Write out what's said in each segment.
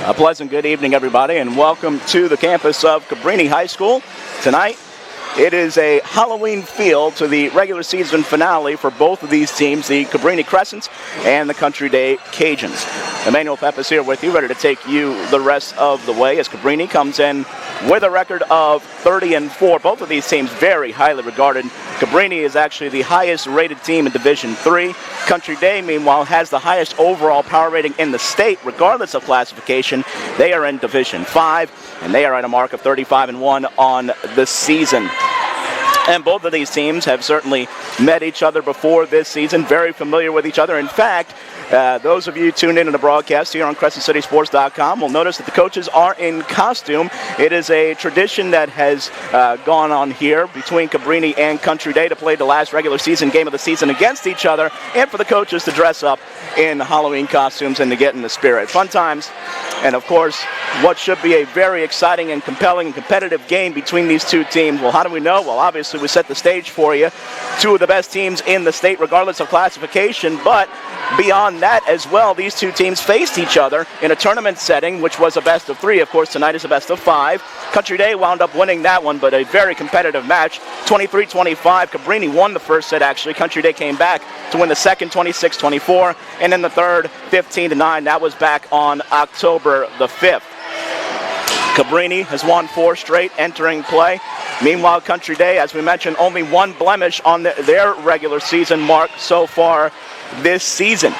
A pleasant good evening, everybody, and welcome to the campus of Cabrini High School. Tonight, it is a Halloween feel to the regular season finale for both of these teams, the Cabrini Crescent and the Country Day Cajuns. Emmanuel Peppes here with you, ready to take you the rest of the way as Cabrini comes in with a record of 30-4. Both of these teams very highly regarded. Cabrini is actually the highest rated team in Division III. Country Day, meanwhile, has the highest overall power rating in the state, regardless of classification. They are in Division V, and they are at a mark of 35-1 on the season. And both of these teams have certainly met each other before this season, very familiar with each other. In fact, those of you tuned in to the broadcast here on CrescentCitySports.com will notice that the coaches are in costume. It is a tradition that has gone on here between Cabrini and Country Day to play the last regular season game of the season against each other, and for the coaches to dress up in Halloween costumes and to get in the spirit. Fun times, and of course, what should be a very exciting and compelling and competitive game between these two teams. Well, how do we know? Well, obviously, we set the stage for you. Two of the best teams in the state, regardless of classification, but beyond that as well, these two teams faced each other in a tournament setting, which was a best of three. Of course, tonight is a best of five. Country Day wound up winning that one, but a very competitive match. 23-25. Cabrini won the first set, actually. Country Day came back to win the second, 26-24. And then the third, 15-9. That was back on October the 5th. Cabrini has won 4 straight entering play. Meanwhile, Country Day, as we mentioned, only one blemish on their regular season mark so far this season.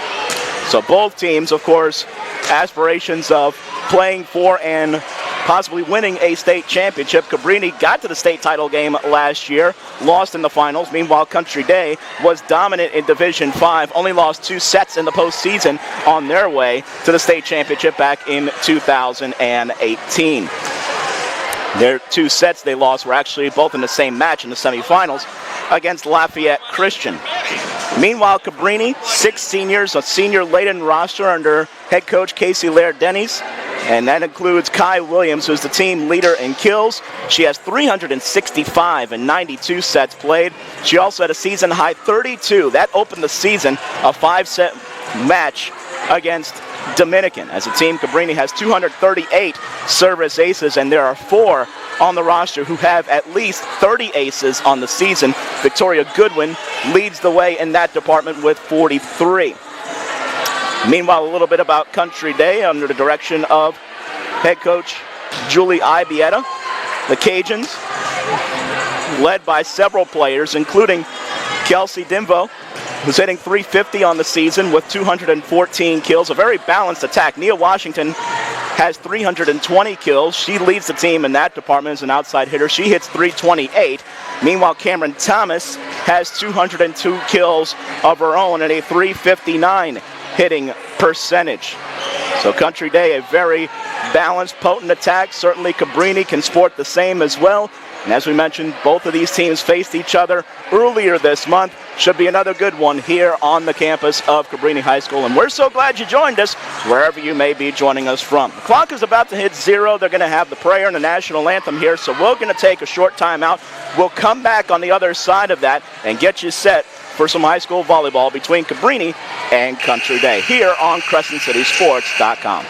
So both teams, of course, aspirations of playing for and possibly winning a state championship. Cabrini got to the state title game last year, lost in the finals. Meanwhile, Country Day was dominant in Division V, only lost 2 sets in the postseason on their way to the state championship back in 2018. Their 2 sets they lost were actually both in the same match in the semifinals against Lafayette Christian. Meanwhile, Cabrini, 6 seniors, a senior-laden roster under head coach Casey Laird-Denny's, and that includes Kai Williams, who's the team leader in kills. She has 365 and 92 sets played. She also had a season-high 32. That opened the season, a 5-set match against Dominican. As a team, Cabrini has 238 service aces, and there are 4 on the roster who have at least 30 aces on the season. Victoria Goodwin leads the way in that department with 43. Meanwhile, a little bit about Country Day under the direction of head coach Julie Ibieta. The Cajuns, led by several players, including Kelsey Dimvo, who's hitting .350 on the season with 214 kills. A very balanced attack. Nia Washington has 320 kills. She leads the team in that department as an outside hitter. She hits .328. Meanwhile, Cameron Thomas has 202 kills of her own and a .359 hitting percentage. So Country Day, a very balanced, potent attack. Certainly Cabrini can sport the same as well. And as we mentioned, both of these teams faced each other earlier this month. Should be another good one here on the campus of Cabrini High School. And we're so glad you joined us, wherever you may be joining us from. The clock is about to hit 0. They're going to have the prayer and the national anthem here, so we're going to take a short time out. We'll come back on the other side of that and get you set for some high school volleyball between Cabrini and Country Day here on CrescentCitySports.com.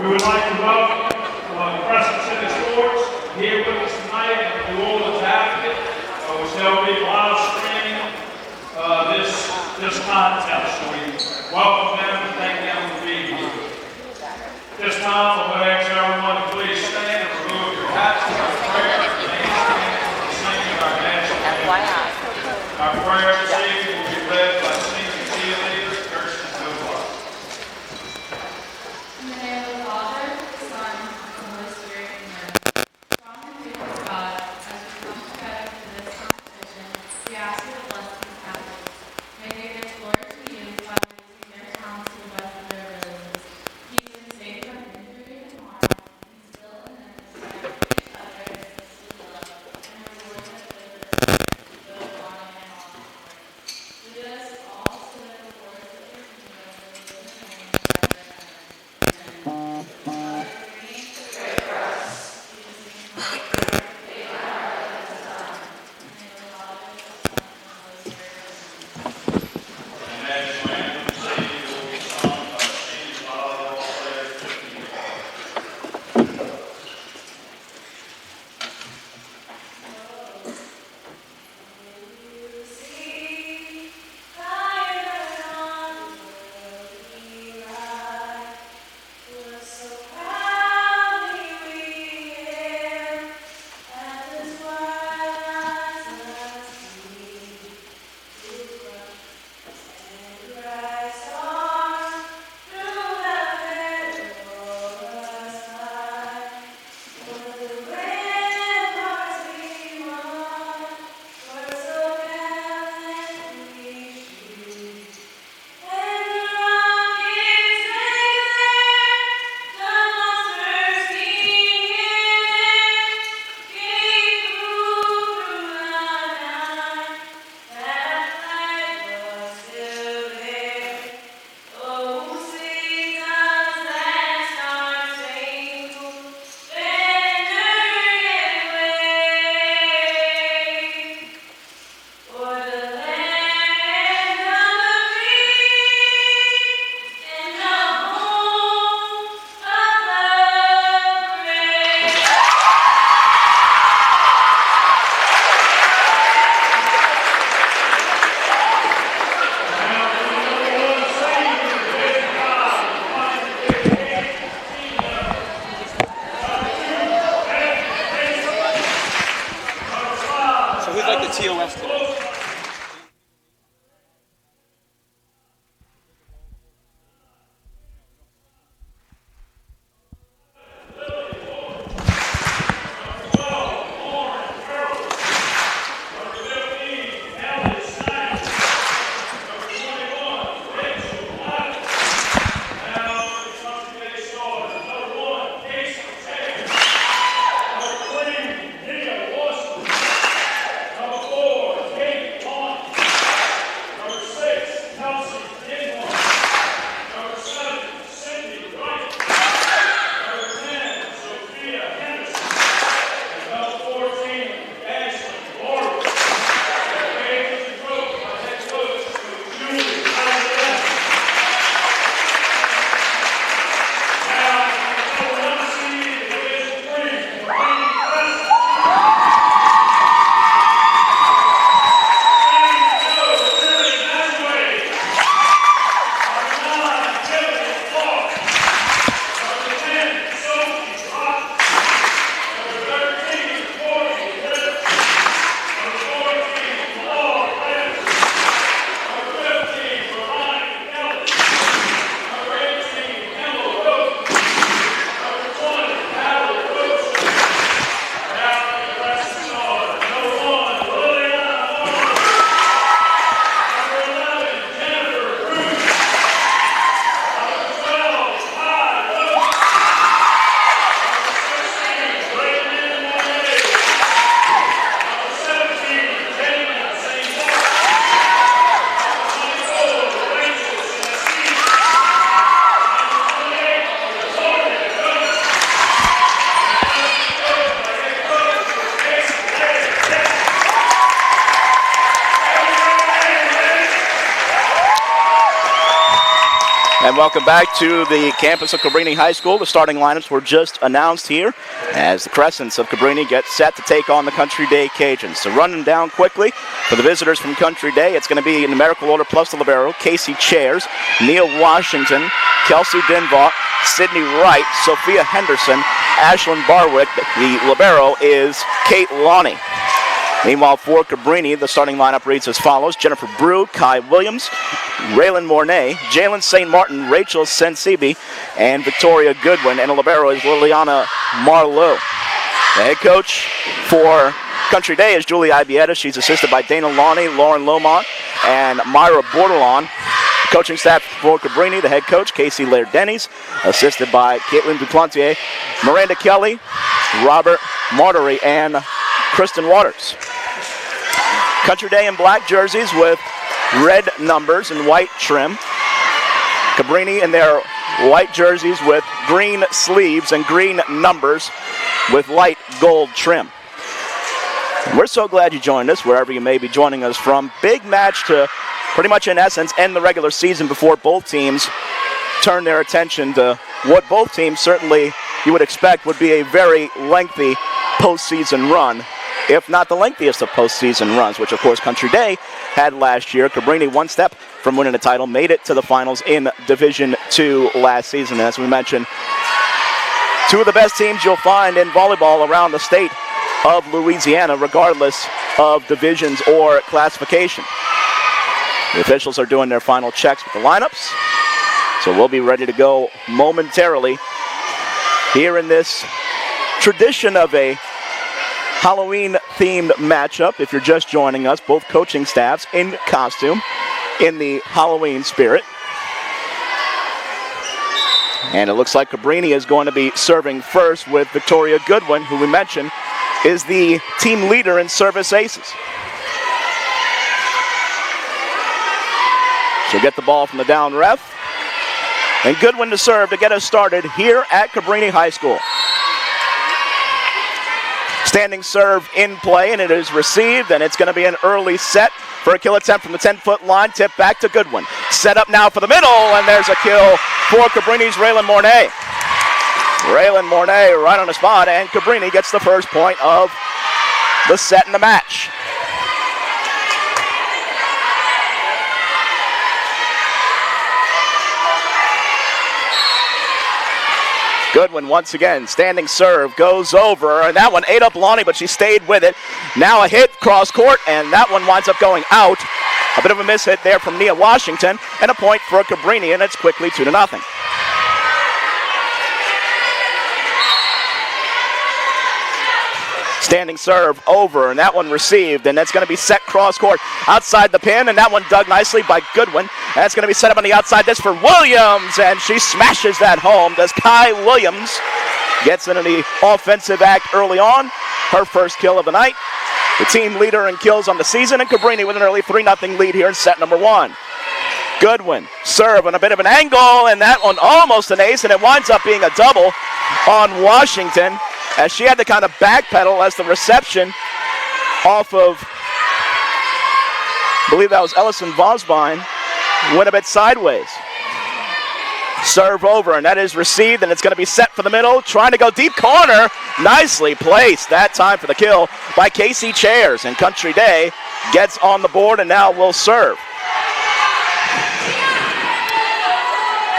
We would like to welcome Crescent City Sports here with us tonight at the New Orleans Advocate, which they'll be live streaming this contest. So we welcome them and thank them for being here. This time, I'm going to ask everyone to please stand and remove your hats for our prayer and singing our national anthem. Our prayer this evening will be led by senior team leader, Crescent. In the name of the Father, the Son, and the Holy Spirit, amen. Strong and faithful God, as we come together for this competition, we ask you to bless these athletes. May they give glory to you by using their talents to the best of their abilities. Keep them safe from injury and harm, instill in them respect for each other and sisterly love, and reward them with the spirit of good bonding and all support. Lead us all so that the words of your kingdom will live in the name forever and ever. So who's like the TOS today? Number 4, And welcome back to the campus of Cabrini High School. The starting lineups were just announced here as the Crescents of Cabrini get set to take on the Country Day Cajuns. So running down quickly for the visitors from Country Day, it's going to be in numerical order plus the libero: Casey Chairs, Neil Washington, Kelsey Dinvaux, Sydney Wright, Sophia Henderson, Ashlyn Barwick. The libero is Kate Lonnie. Meanwhile, for Cabrini, the starting lineup reads as follows: Jennifer Brew, Kai Williams, Raylan Mornay, Jalen St. Martin, Rachel Sensibi, and Victoria Goodwin. And the libero is Liliana Marlowe. The head coach for Country Day is Julie Ibieta. She's assisted by Dana Lonnie, Lauren Lomont, and Myra Bordelon. The coaching staff for Cabrini, the head coach, Casey Laird-Denny's, assisted by Caitlin Duplantier, Miranda Kelly, Robert Martery, and Kristen Waters. Country Day in black jerseys with red numbers and white trim. Cabrini in their white jerseys with green sleeves and green numbers with light gold trim. We're so glad you joined us, wherever you may be joining us from. Big match to pretty much, in essence, end the regular season before both teams turn their attention to what both teams certainly you would expect would be a very lengthy postseason run, if not the lengthiest of postseason runs, which of course Country Day had last year. Cabrini, one step from winning the title, made it to the finals in Division II last season. And as we mentioned, two of the best teams you'll find in volleyball around the state of Louisiana, regardless of divisions or classification. The officials are doing their final checks with the lineups, so we'll be ready to go momentarily here in this tradition of a Halloween-themed matchup. If you're just joining us, both coaching staffs in costume in the Halloween spirit. And it looks like Cabrini is going to be serving first with Victoria Goodwin, who we mentioned is the team leader in service aces. She'll get the ball from the down ref. And Goodwin to serve to get us started here at Cabrini High School. Standing serve in play, and it is received, and it's going to be an early set for a kill attempt from the 10-foot line. Tip back to Goodwin. Set up now for the middle, and there's a kill for Cabrini's Raylan Mornay. Raylan Mornay right on the spot, and Cabrini gets the first point of the set in the match. Goodwin once again, standing serve, goes over, and that one ate up Lonnie, but she stayed with it. Now a hit cross court, and that one winds up going out. A bit of a miss hit there from Nia Washington, and a point for Cabrini, and it's quickly 2-0. Standing serve over, and that one received, and that's going to be set cross court outside the pin, and that one dug nicely by Goodwin. That's going to be set up on the outside. This for Williams, and she smashes that home. Does Kai Williams gets into the offensive act early on. Her first kill of the night. The team leader in kills on the season, and Cabrini with an early 3-0 lead here in set number one. Goodwin serve on a bit of an angle, and that one almost an ace, and it winds up being a double on Washington, as she had to kind of backpedal as the reception off of, I believe that was Ellison Vosbine, went a bit sideways. Serve over, and that is received, and it's going to be set for the middle, trying to go deep corner. Nicely placed that time for the kill by Casey Chairs, and Country Day gets on the board and now will serve.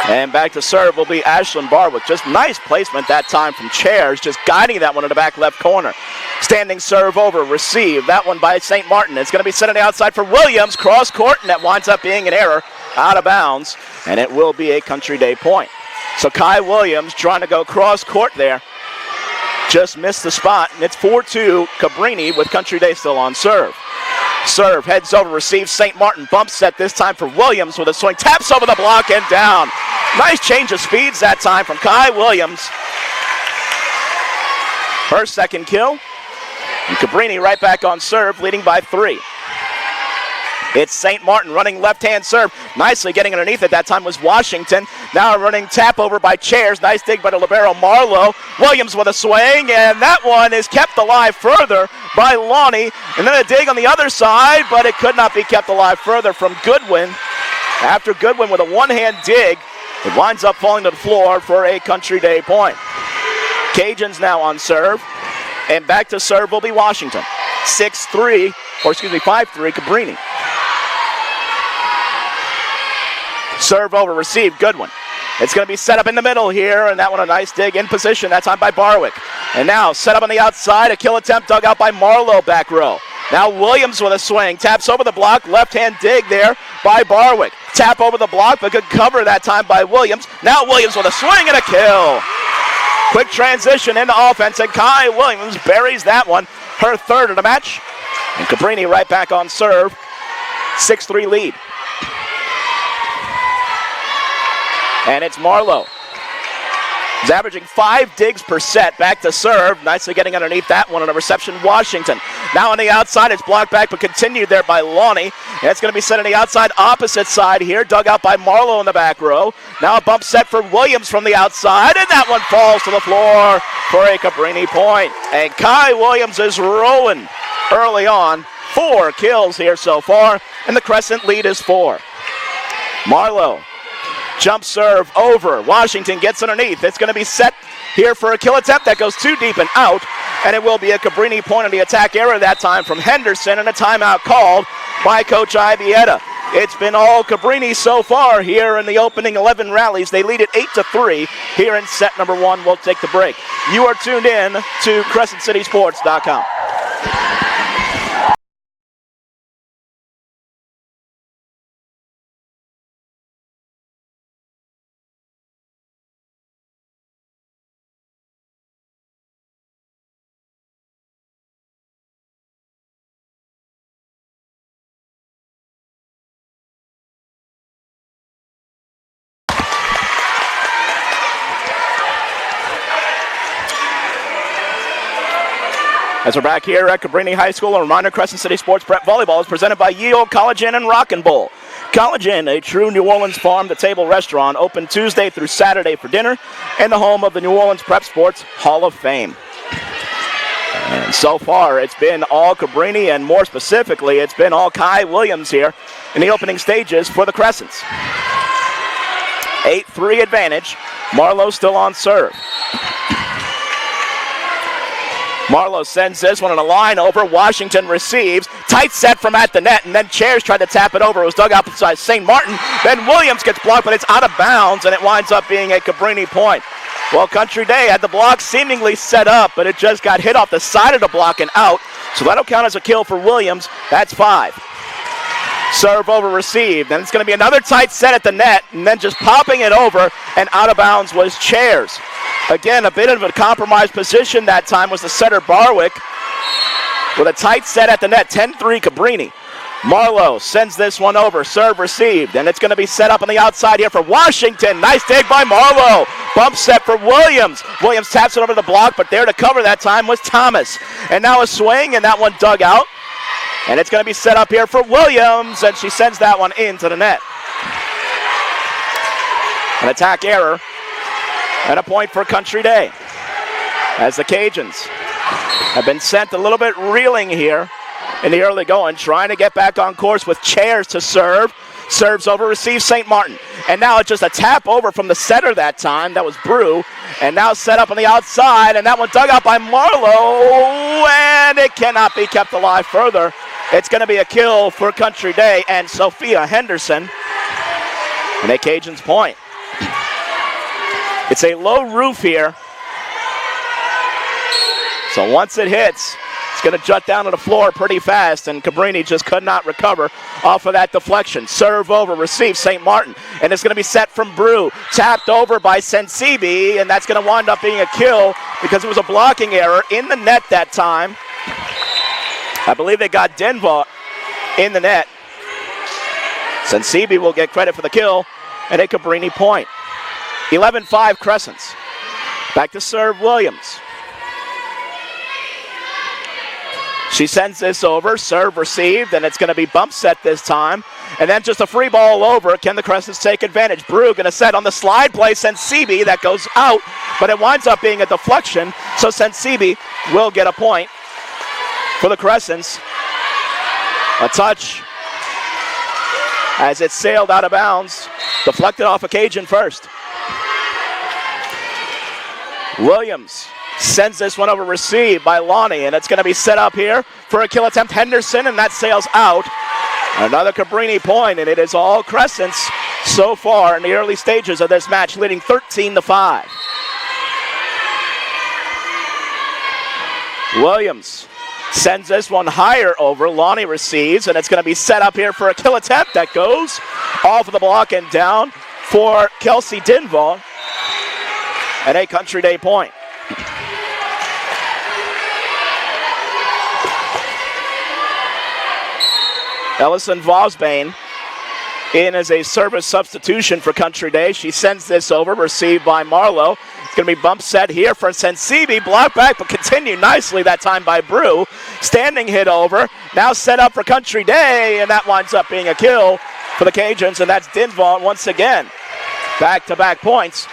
And back to serve will be Ashlyn Barwick. Just nice placement that time from Chairs, just guiding that one in the back left corner. Standing serve over, receive. That one by St. Martin. It's going to be set on the outside for Williams, cross court, and that winds up being an error out of bounds, and it will be a Country Day point. So Kai Williams trying to go cross court there. Just missed the spot, and it's 4-2 Cabrini with Country Day still on serve. Serve, heads over, receives St. Martin, bump set this time for Williams with a swing, taps over the block and down. Nice change of speeds that time from Kai Williams. Her second kill, and Cabrini right back on serve, leading by 3. It's St. Martin running left-hand serve. Nicely getting underneath it. That time was Washington. Now running tap over by Chairs. Nice dig by the libero Marlowe. Williams with a swing, and that one is kept alive further by Lonnie. And then a dig on the other side, but it could not be kept alive further from Goodwin. After Goodwin with a one-hand dig, It winds up falling to the floor for a Country Day point. Cajuns now on serve. And back to serve will be Washington. 5-3 Cabrini. Serve over, receive, good one. It's going to be set up in the middle here, and that one a nice dig in position. That time by Barwick. And now set up on the outside, a kill attempt dug out by Marlowe back row. Now Williams with a swing, taps over the block, left-hand dig there by Barwick. Tap over the block, but good cover that time by Williams. Now Williams with a swing and a kill. Quick transition into offense, and Kai Williams buries that one, her third of the match. And Cabrini right back on serve, 6-3 lead. And it's Marlowe. He's averaging 5 digs per set. Back to serve. Nicely getting underneath that one on a reception. Washington. Now on the outside. It's blocked back but continued there by Lonnie. And it's going to be set on the outside opposite side here. Dug out by Marlowe in the back row. Now a bump set for Williams from the outside. And that one falls to the floor for a Cabrini point. And Kai Williams is rolling early on. 4 kills here so far. And the Crescent lead is 4. Marlowe. Jump serve over. Washington gets underneath. It's going to be set here for a kill attempt that goes too deep and out. And it will be a Cabrini point on the attack error that time from Henderson, and a timeout called by Coach Ibieta. It's been all Cabrini so far here in the opening 11 rallies. They lead it 8-3 here in set number 1. We'll take the break. You are tuned in to CrescentCitySports.com. As we're back here at Cabrini High School, a reminder, Crescent City Sports Prep Volleyball is presented by Ye Olde College Inn and Rockin' Bowl. College Inn, a true New Orleans farm-to-table restaurant, open Tuesday through Saturday for dinner, and the home of the New Orleans Prep Sports Hall of Fame. And so far, it's been all Cabrini, and more specifically, it's been all Kai Williams here in the opening stages for the Crescents. 8-3 advantage. Marlowe still on serve. Marlowe sends this one on a line over. Washington receives. Tight set from at the net, and then Chairs tried to tap it over. It was dug out beside St. Martin. Then Williams gets blocked, but it's out of bounds, and it winds up being a Cabrini point. Well, Country Day had the block seemingly set up, but it just got hit off the side of the block and out. So that'll count as a kill for Williams. That's 5. Serve over received. Then it's going to be another tight set at the net, and then just popping it over, and out of bounds was Chairs. Again, a bit of a compromised position that time was the setter Barwick with a tight set at the net, 10-3 Cabrini. Marlowe sends this one over, serve received, and it's going to be set up on the outside here for Washington. Nice dig by Marlowe. Bump set for Williams. Williams taps it over the block, but there to cover that time was Thomas. And now a swing, and that one dug out. And it's going to be set up here for Williams, and she sends that one into the net. An attack error. And a point for Country Day, as the Cajuns have been sent a little bit reeling here in the early going, trying to get back on course with Chairs to serve. Serves over, receives St. Martin. And now it's just a tap over from the setter that time. That was Brew. And now set up on the outside, and that one dug out by Marlowe, and it cannot be kept alive further. It's going to be a kill for Country Day and Sophia Henderson. And a Cajuns point. It's a low roof here. So once it hits, it's going to jut down to the floor pretty fast, and Cabrini just could not recover off of that deflection. Serve over, receive St. Martin, and it's going to be set from Brew. Tapped over by Sensibi, and that's going to wind up being a kill because it was a blocking error in the net that time. I believe they got Denva in the net. Sensibi will get credit for the kill, and a Cabrini point. 11-5 Crescents. Back to serve Williams. She sends this over, serve received, and it's going to be bump set this time. And then just a free ball over. Can the Crescents take advantage? Brew going to set on the slide play. Sensibi, that goes out, but it winds up being a deflection. So Sensibi will get a point for the Crescents. A touch as it sailed out of bounds Deflected off of Cajun first. Williams sends this one over, received by Lonnie, and it's going to be set up here for a kill attempt. Henderson, and that sails out. Another Cabrini point, and it is all Crescents so far in the early stages of this match, leading 13-5. Williams sends this one higher over. Lonnie receives, and it's going to be set up here for a kill attempt that goes off of the block and down for Kelsey Dinvall. And a Country Day point. Ellison Vosbane in as a service substitution for Country Day. She sends this over, received by Marlowe. It's going to be bump set here for Sensibi. Block back, but continued nicely that time by Brew. Standing hit over. Now set up for Country Day, and that winds up being a kill for the Cajuns, and that's Dinvall once again. Back-to-back points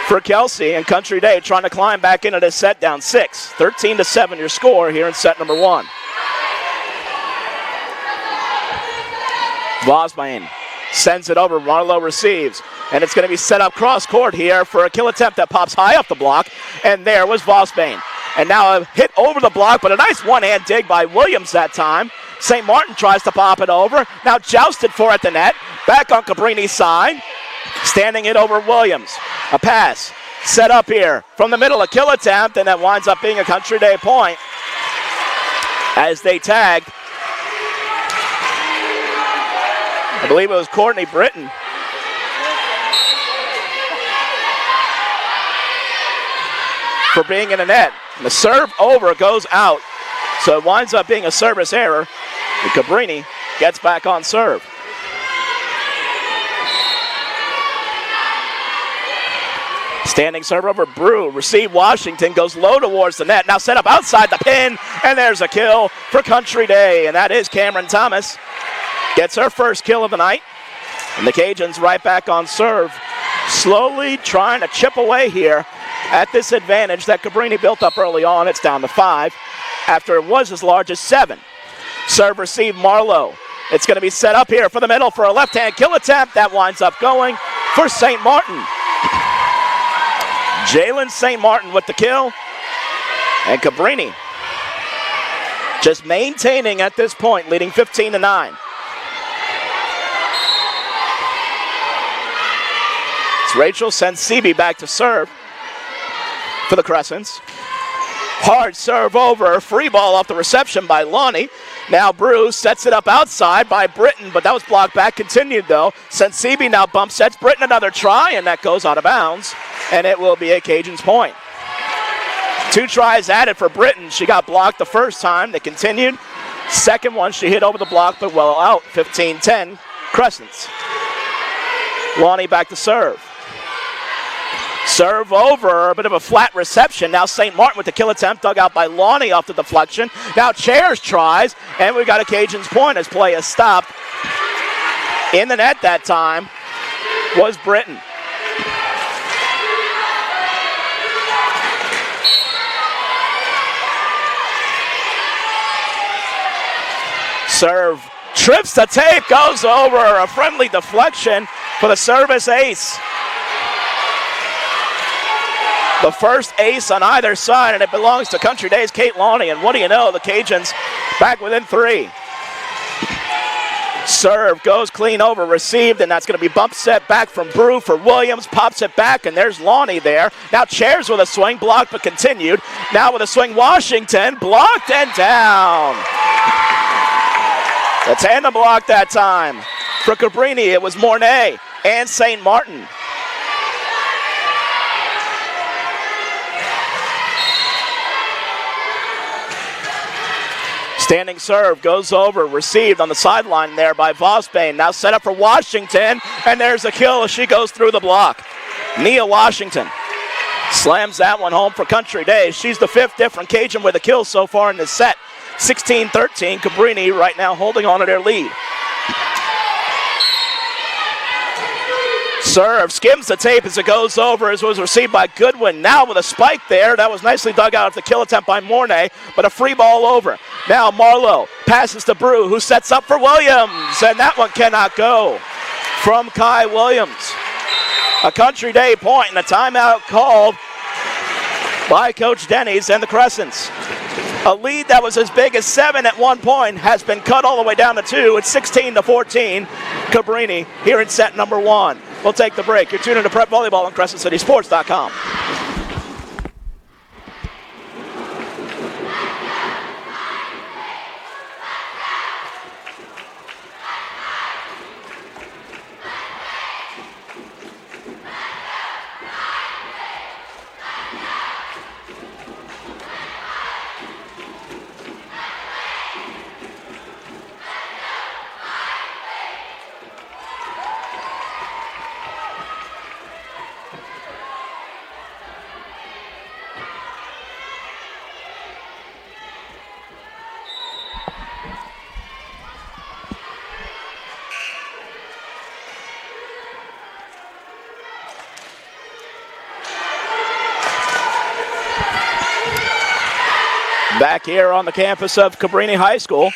for Kelsey, and Country Day trying to climb back into this set, down 6. 13-7 your score here in set number 1. Vosbane sends it over. Marlowe receives, and it's going to be set up cross court here for a kill attempt that pops high up the block, and there was Vosbane. And now a hit over the block, but a nice one-hand dig by Williams that time. St. Martin tries to pop it over. Now jousted for at the net. Back on Cabrini's side. Standing it over Williams. A pass set up here from the middle, a kill attempt, and that winds up being a Country Day point as they tagged. I believe it was Courtney Britton. For being in the net. And the serve over goes out. So it winds up being a service error. And Cabrini gets back on serve. Standing serve over Brew. Receive Washington. Goes low towards the net. Now set up outside the pin. And there's a kill for Country Day. And that is Cameron Thomas. Gets her first kill of the night. And the Cajuns right back on serve. Slowly trying to chip away here at this advantage that Cabrini built up early on. It's down to 5 after it was as large as 7. Serve receive Marlowe. It's going to be set up here for the middle for a left-hand kill attempt. That winds up going for St. Martin. Jalen St. Martin with the kill. And Cabrini just maintaining at this point, leading 15-9. It's Rachel Sensibi back to serve for the Crescents. Hard serve over, free ball off the reception by Lonnie. Now Bruce sets it up outside by Britton, but that was blocked back, continued though. Sensibi now bump sets Britton another try, and that goes out of bounds, and it will be a Cajuns point. 2 tries added for Britton. She got blocked the first time, they continued. Second one, she hit over the block, but well out, 15-10, Crescents. Lonnie back to serve. Serve over, a bit of a flat reception. Now St. Martin with the kill attempt, dug out by Lonnie off the deflection. Now Chairs tries, and we've got a Cajuns point as play is stopped. In the net that time was Britton. Serve trips the tape, goes over, a friendly deflection for the service ace. The first ace on either side, and it belongs to Country Day's Kate Lonnie. And what do you know, the Cajuns back within 3. Serve goes clean over, received, and that's going to be bump set back from Brew for Williams. Pops it back, and there's Lonnie there. Now Chairs with a swing, blocked but continued. Now with a swing, Washington, blocked and down. The tandem block that time. For Cabrini, it was Mornay and St. Martin. Standing serve goes over, received on the sideline there by Vosbane. Now set up for Washington, and there's a kill as she goes through the block. Nia Washington slams that one home for Country Day. She's the 5th different Cajun with a kill so far in this set. 16-13, Cabrini right now holding on to their lead. Serve skims the tape as it goes over, as was received by Goodwin. Now with a spike there, that was nicely dug out of the kill attempt by Mornay, but a free ball over. Now Marlowe passes to Brew, who sets up for Williams, and that one cannot go. from Kai Williams. A Country Day point and a timeout called by Coach Denny's and the Crescents. A lead that was as big as 7 at one point has been cut all the way down to 2. It's 16-14. Cabrini here in set number 1. We'll take the break. You're tuning to Prep Volleyball on CrescentCitySports.com. Back here on the campus of Cabrini High School,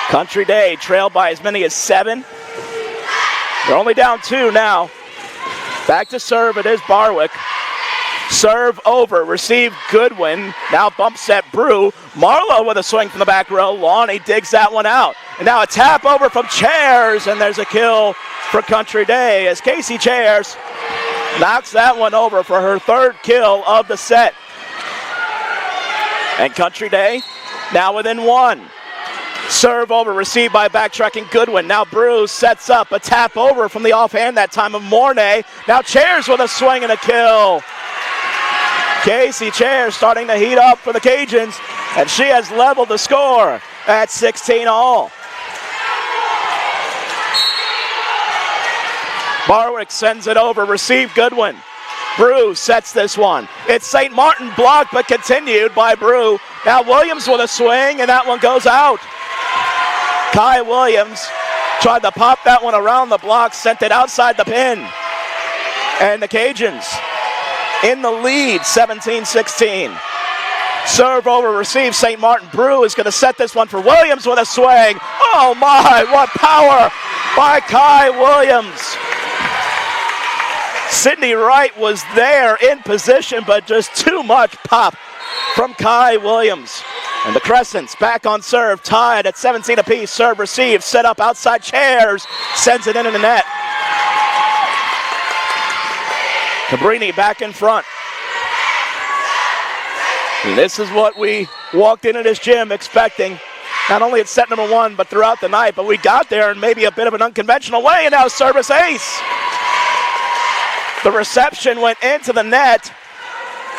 Country Day trailed by as many as 7. They're only down 2 now. Back to serve, it is Barwick. Serve over, receive Goodwin. Now bump set Brew. Marlowe with a swing from the back row. Lonnie digs that one out. And now a tap over from Chairs, and there's a kill for Country Day as Casey Chairs knocks that one over for her 3rd kill of the set. And Country Day now within 1. Serve over, received by backtracking Goodwin. Now Bruce sets up a tap over from the offhand that time of Mornay. Now Chairs with a swing and a kill. Casey Chairs starting to heat up for the Cajuns, and she has leveled the score at 16 all. Barwick sends it over, receive Goodwin. Brew sets this one. It's St. Martin blocked, but continued by Brew. Now Williams with a swing, and that one goes out. Kai Williams tried to pop that one around the block, sent it outside the pin. And the Cajuns in the lead, 17-16. Serve over, receive St. Martin. Brew is going to set this one for Williams with a swing. Oh my, what power by Kai Williams. Sydney Wright was there in position, but just too much pop from Kai Williams. And the Crescents back on serve, tied at 17 apiece. Serve, receive, set up outside Chairs, sends it into the net. Cabrini back in front. And this is what we walked into this gym expecting. Not only at set number 1, but throughout the night. But we got there in maybe a bit of an unconventional way, and now service ace. The reception went into the net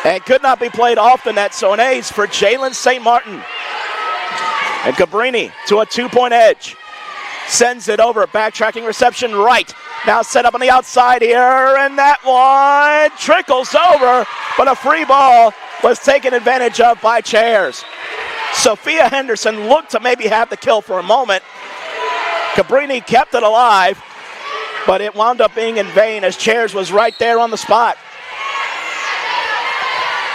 and could not be played off the net, so an ace for Jalen St. Martin. And Cabrini to a 2-point edge. Sends it over, backtracking reception right. Now set up on the outside here, and that one trickles over, but a free ball was taken advantage of by Chairs. Sophia Henderson looked to maybe have the kill for a moment. Cabrini kept it alive, but it wound up being in vain as Chairs was right there on the spot.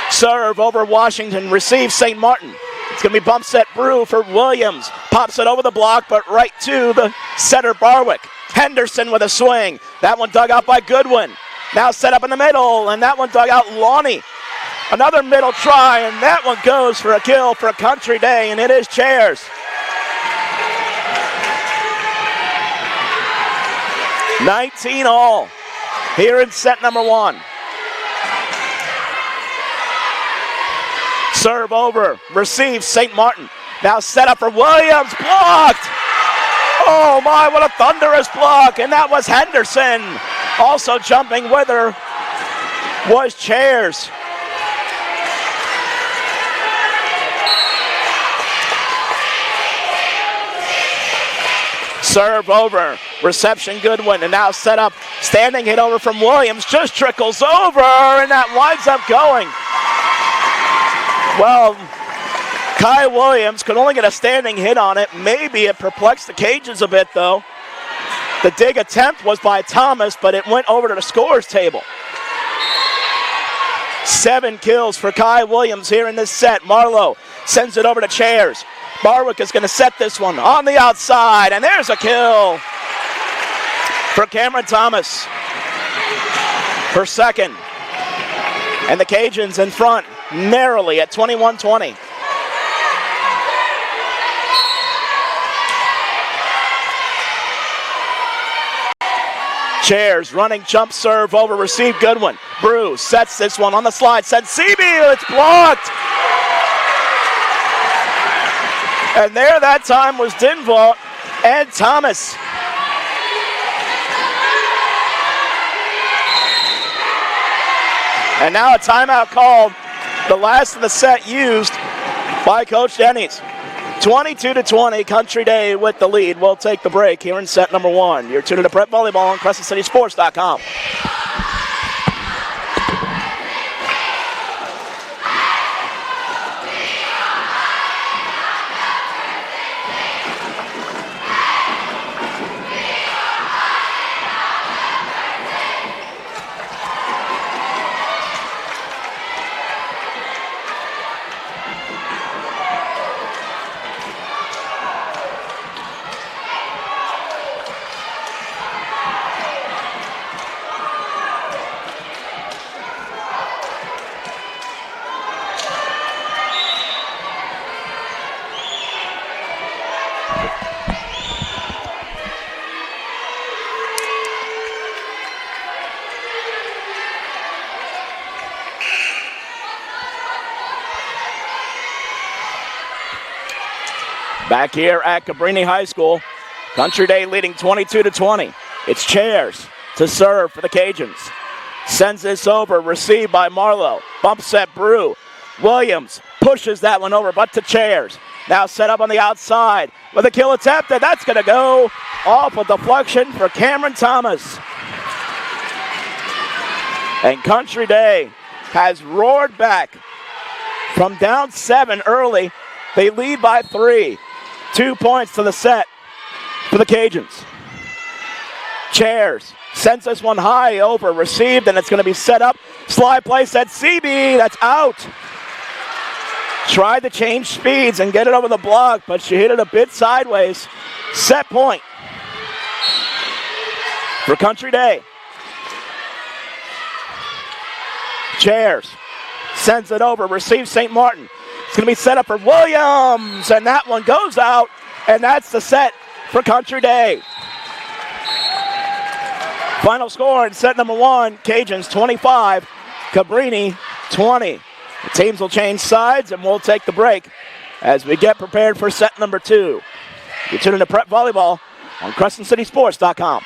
Serve over Washington, receive St. Martin. It's going to be bump set Brew for Williams. Pops it over the block, but right to the setter Barwick. Henderson with a swing. That one dug out by Goodwin. Now set up in the middle, and that one dug out Lonnie. Another middle try, and that one goes for a kill for a Country Day, and it is Chairs. 19 all here in set number 1. Serve over, receive St. Martin. Now set up for Williams, blocked. Oh my, what a thunderous block, and that was Henderson. Also jumping with her was Chairs. Serve over, reception Goodwin, and now set up, standing hit over from Williams, just trickles over, and that winds up going. Well, Kai Williams could only get a standing hit on it. Maybe it perplexed the Cajuns a bit, though. The dig attempt was by Thomas, but it went over to the scores table. 7 kills for Kai Williams here in this set. Marlowe sends it over to Chairs. Barwick is going to set this one on the outside, and there's a kill for Cameron Thomas. Her second. And the Cajuns in front narrowly at 21-20. Chairs running jump serve over, receive good one. Brew sets this one on the slide, sends Seaby, it's blocked. And there that time was Dinvaux and Thomas. And now a timeout called, the last of the set used by Coach Denny's. 22-20, Country Day with the lead. We'll take the break here in set number one. You're tuning to Prep Volleyball on CrescentCitySports.com. Back here at Cabrini High School, Country Day leading 22-20. It's Chairs to serve for the Cajuns. Sends this over, received by Marlowe. Bump set Brew. Williams pushes that one over, but to Chairs. Now set up on the outside with a kill attempt, and that's going to go off a deflection for Cameron Thomas. And Country Day has roared back from down 7 early. They lead by 3. 2 points to the set for the Cajuns. Chairs sends this one high over, received, and it's going to be set up. Slide play set CB, that's out. Tried to change speeds and get it over the block, but she hit it a bit sideways. Set point for Country Day. Chairs sends it over, receives St. Martin. It's going to be set up for Williams, and that one goes out, and that's the set for Country Day. Final score in set number one, Cajuns 25, Cabrini 20. The teams will change sides, and we'll take the break as we get prepared for set number two. You're tuning to Prep Volleyball on CrescentCitySports.com.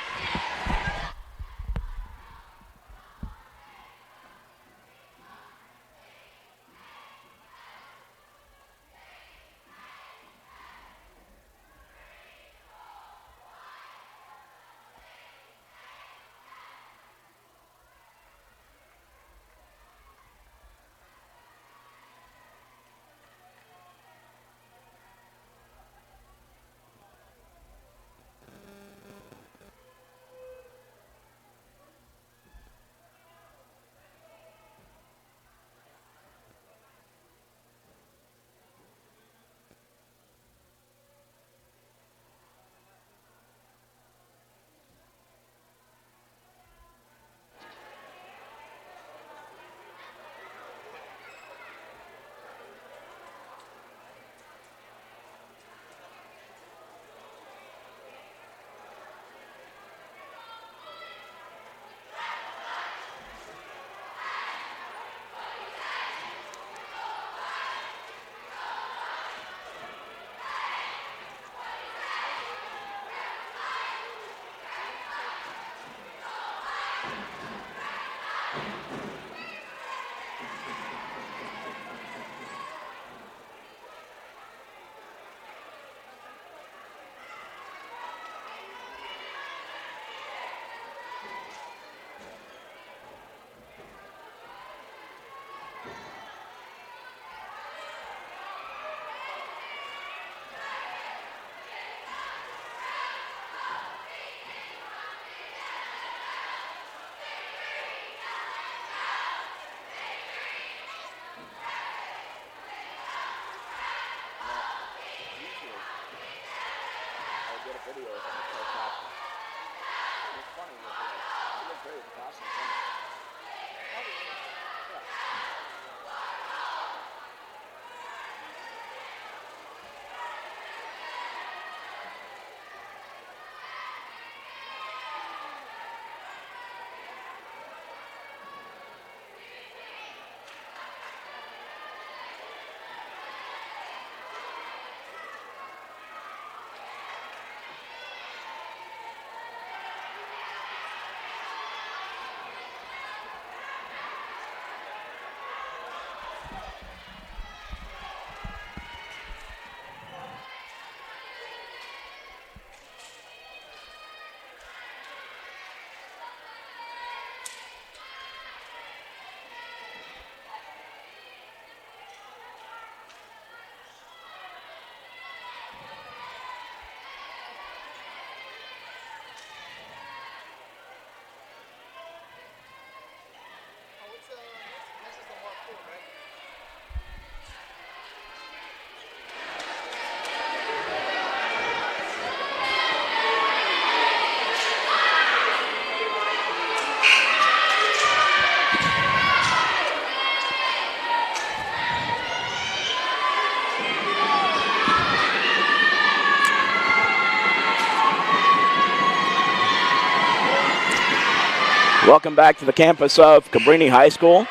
Welcome back to the campus of Cabrini High School.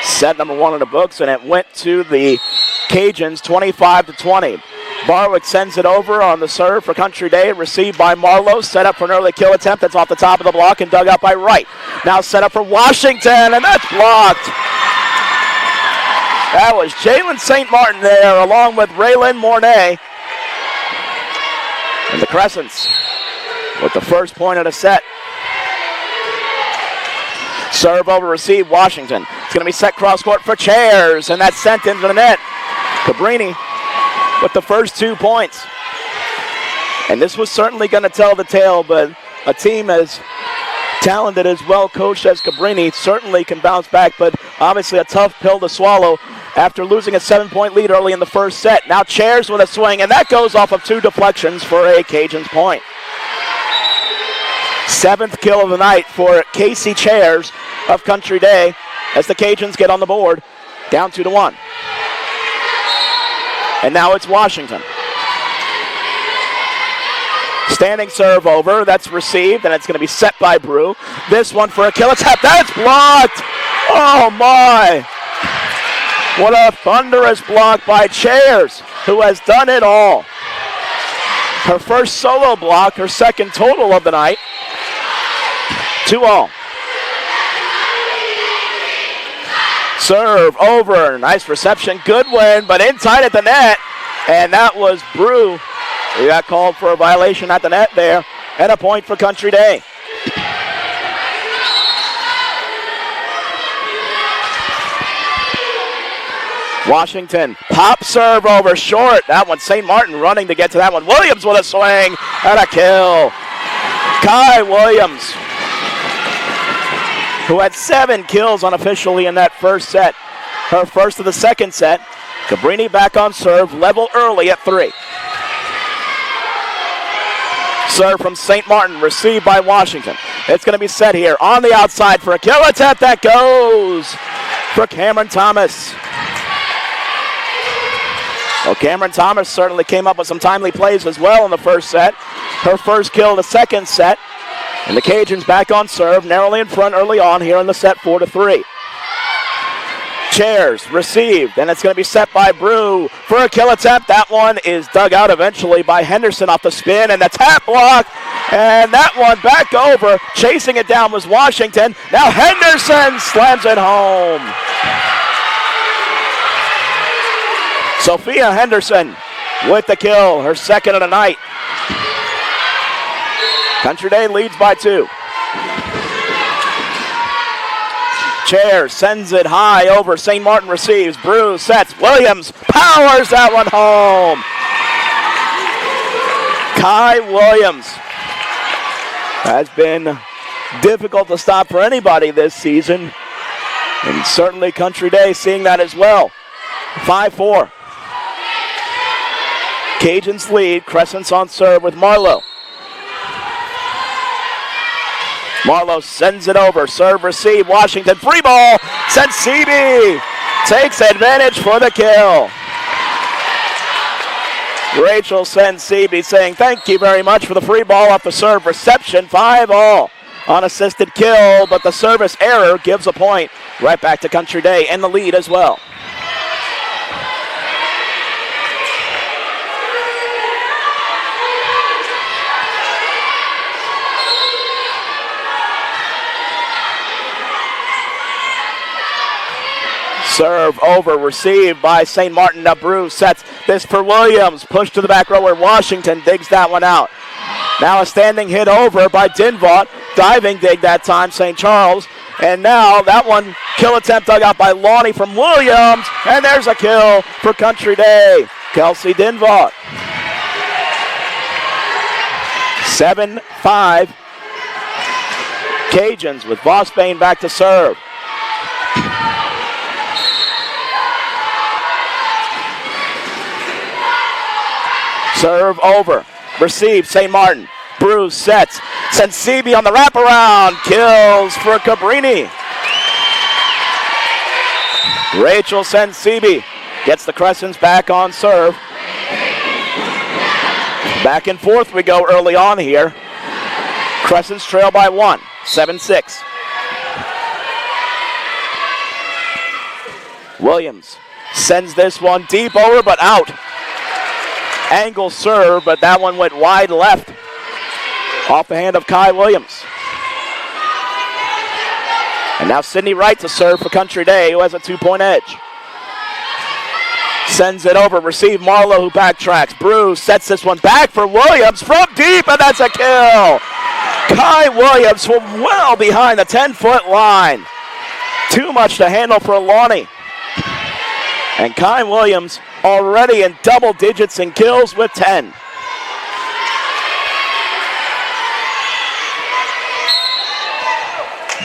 Set number 1 in the books, and it went to the Cajuns 25-20. Barwick sends it over on the serve for Country Day. Received by Marlowe. Set up for an early kill attempt. That's off the top of the block and dug out by Wright. Now set up for Washington, and that's blocked. That was Jalen St. Martin there, along with Raylan Mornay. And the Crescents with the first point of the set. Serve over, receive, Washington. It's going to be set cross court for Chairs, and that's sent into the net. Cabrini with the first 2 points. And this was certainly going to tell the tale, but a team as talented, as well coached as Cabrini certainly can bounce back, but obviously a tough pill to swallow after losing a 7-point lead early in the first set. Now Chairs with a swing, and that goes off of 2 deflections for a Cajuns point. 7th kill of the night for Casey Chairs of Country Day as the Cajuns get on the board, down 2-1. And now it's Washington. Standing serve over, that's received, and it's going to be set by Brew. This one for a kill attempt, that's blocked! Oh my! What a thunderous block by Chairs, who has done it all. Her first solo block, her second total of the night. 2-all. Serve over, nice reception, good win, but inside at the net, and that was Brew. We got called for a violation at the net there, and a point for Country Day. Washington, pop serve over short. That one, St. Martin running to get to that one. Williams with a swing and a kill. Kai Williams, who had 7 kills unofficially in that first set. Her first of the second set. Cabrini back on serve, level early at 3. Serve from St. Martin, received by Washington. It's going to be set here on the outside for a kill attempt that goes for Cameron Thomas. Well, Cameron Thomas certainly came up with some timely plays as well in the first set. Her first kill in the second set. And the Cajuns back on serve, narrowly in front early on here in the set, 4-3. Chairs received, and it's going to be set by Brew for a kill attempt. That one is dug out eventually by Henderson off the spin, and the tap block, and that one back over. Chasing it down was Washington. Now Henderson slams it home. Sophia Henderson with the kill, her second of the night. Country Day leads by 2. Chairs sends it high over. St. Martin receives. Brew sets. Williams powers that one home. Kai Williams has been difficult to stop for anybody this season. And certainly Country Day seeing that as well. 5-4. Cajuns lead. Crescent's on serve with Marlowe. Marlowe sends it over. Serve, receive. Washington, free ball. Sensibi takes advantage for the kill. Rachel Sensibi saying thank you very much for the free ball off the serve reception. 5-all. Unassisted kill, but the service error gives a point. Right back to Country Day and the lead as well. Serve over, received by St. Martin. Now Brew sets this for Williams. Push to the back row where Washington digs that one out. Now a standing hit over by Dinvaught. Diving dig that time, St. Charles. And now that one, kill attempt dug out by Lonnie from Williams. And there's a kill for Country Day. Kelsey Dinvaught. 7-5. Cajuns with Vosbane back to serve. Serve over. Receive, St. Martin. Brew sets. Sensibi on the wraparound. Kills for Cabrini. Rachel Sensibi gets the Crescents back on serve. Back and forth we go early on here. Crescents trail by 1. 7-6. Williams sends this one deep over, but out. Angle serve, but that one went wide left. Off the hand of Kai Williams. And now Sydney Wright to serve for Country Day, who has a 2-point edge. Sends it over, receive Marlowe, who backtracks. Bruce sets this one back for Williams from deep, and that's a kill. Kai Williams from well behind the 10-foot line. Too much to handle for Lonnie. And Kai Williams already in double digits in kills with 10.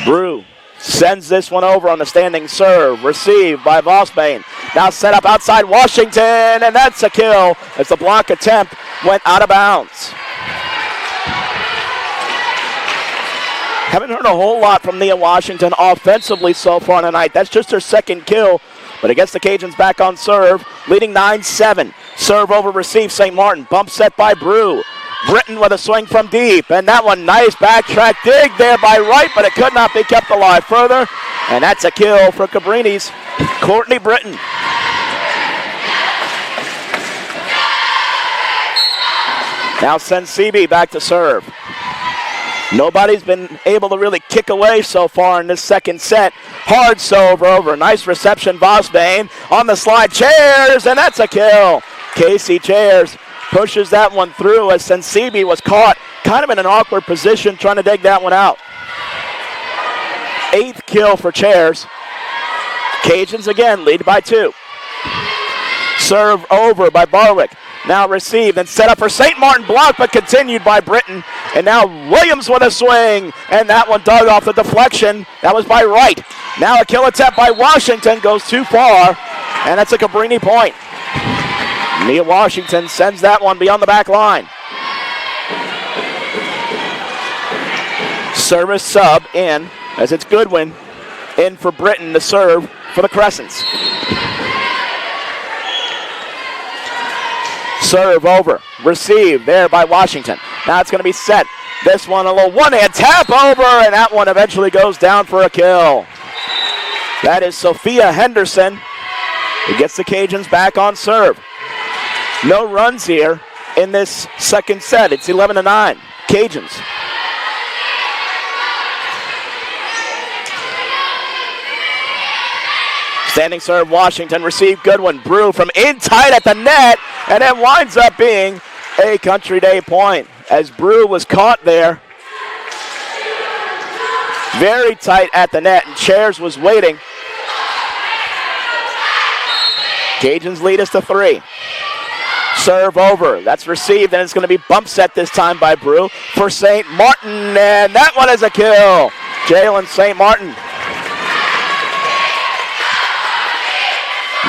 Brew sends this one over on the standing serve. Received by Vosbane. Now set up outside Washington, and that's a kill as the block attempt went out of bounds. Haven't heard a whole lot from Nia Washington offensively so far tonight. That's just her second kill, but it gets the Cajuns back on serve, leading 9-7. Serve over, receive St. Martin. Bump set by Brew. Britton with a swing from deep, and that one nice backtrack dig there by Wright, but it could not be kept alive further, and that's a kill for Cabrini's Courtney Britton. Now sends CB back to serve. Nobody's been able to really kick away so far in this second set. Hard serve over. Nice reception, Vosbane. On the slide, Chairs, and that's a kill. Casey Chairs pushes that one through as Sensibi was caught kind of in an awkward position trying to dig that one out. 8th kill for Chairs. Cajuns again lead by 2. Serve over by Barwick. Now received and set up for St. Martin, blocked but continued by Britton. And now Williams with a swing, and that one dug off the deflection. That was by Wright. Now a kill attempt by Washington goes too far, and that's a Cabrini point. Nia Washington sends that one beyond the back line. Service sub in as it's Goodwin in for Britton to serve for the Crescents. Serve over, received there by Washington. Now it's going to be set. This one a little one-hand tap over, and that one eventually goes down for a kill. That is Sophia Henderson who gets the Cajuns back on serve. No runs here in this second set. It's 11-9, Cajuns. Standing serve, Washington, received Goodwin. Brew from in tight at the net, and it winds up being a Country Day point as Brew was caught there. Very tight at the net, and Chairs was waiting. Cajuns lead us to 3. Serve over, that's received, and it's going to be bump set this time by Brew for St. Martin, and that one is a kill. Jalen St. Martin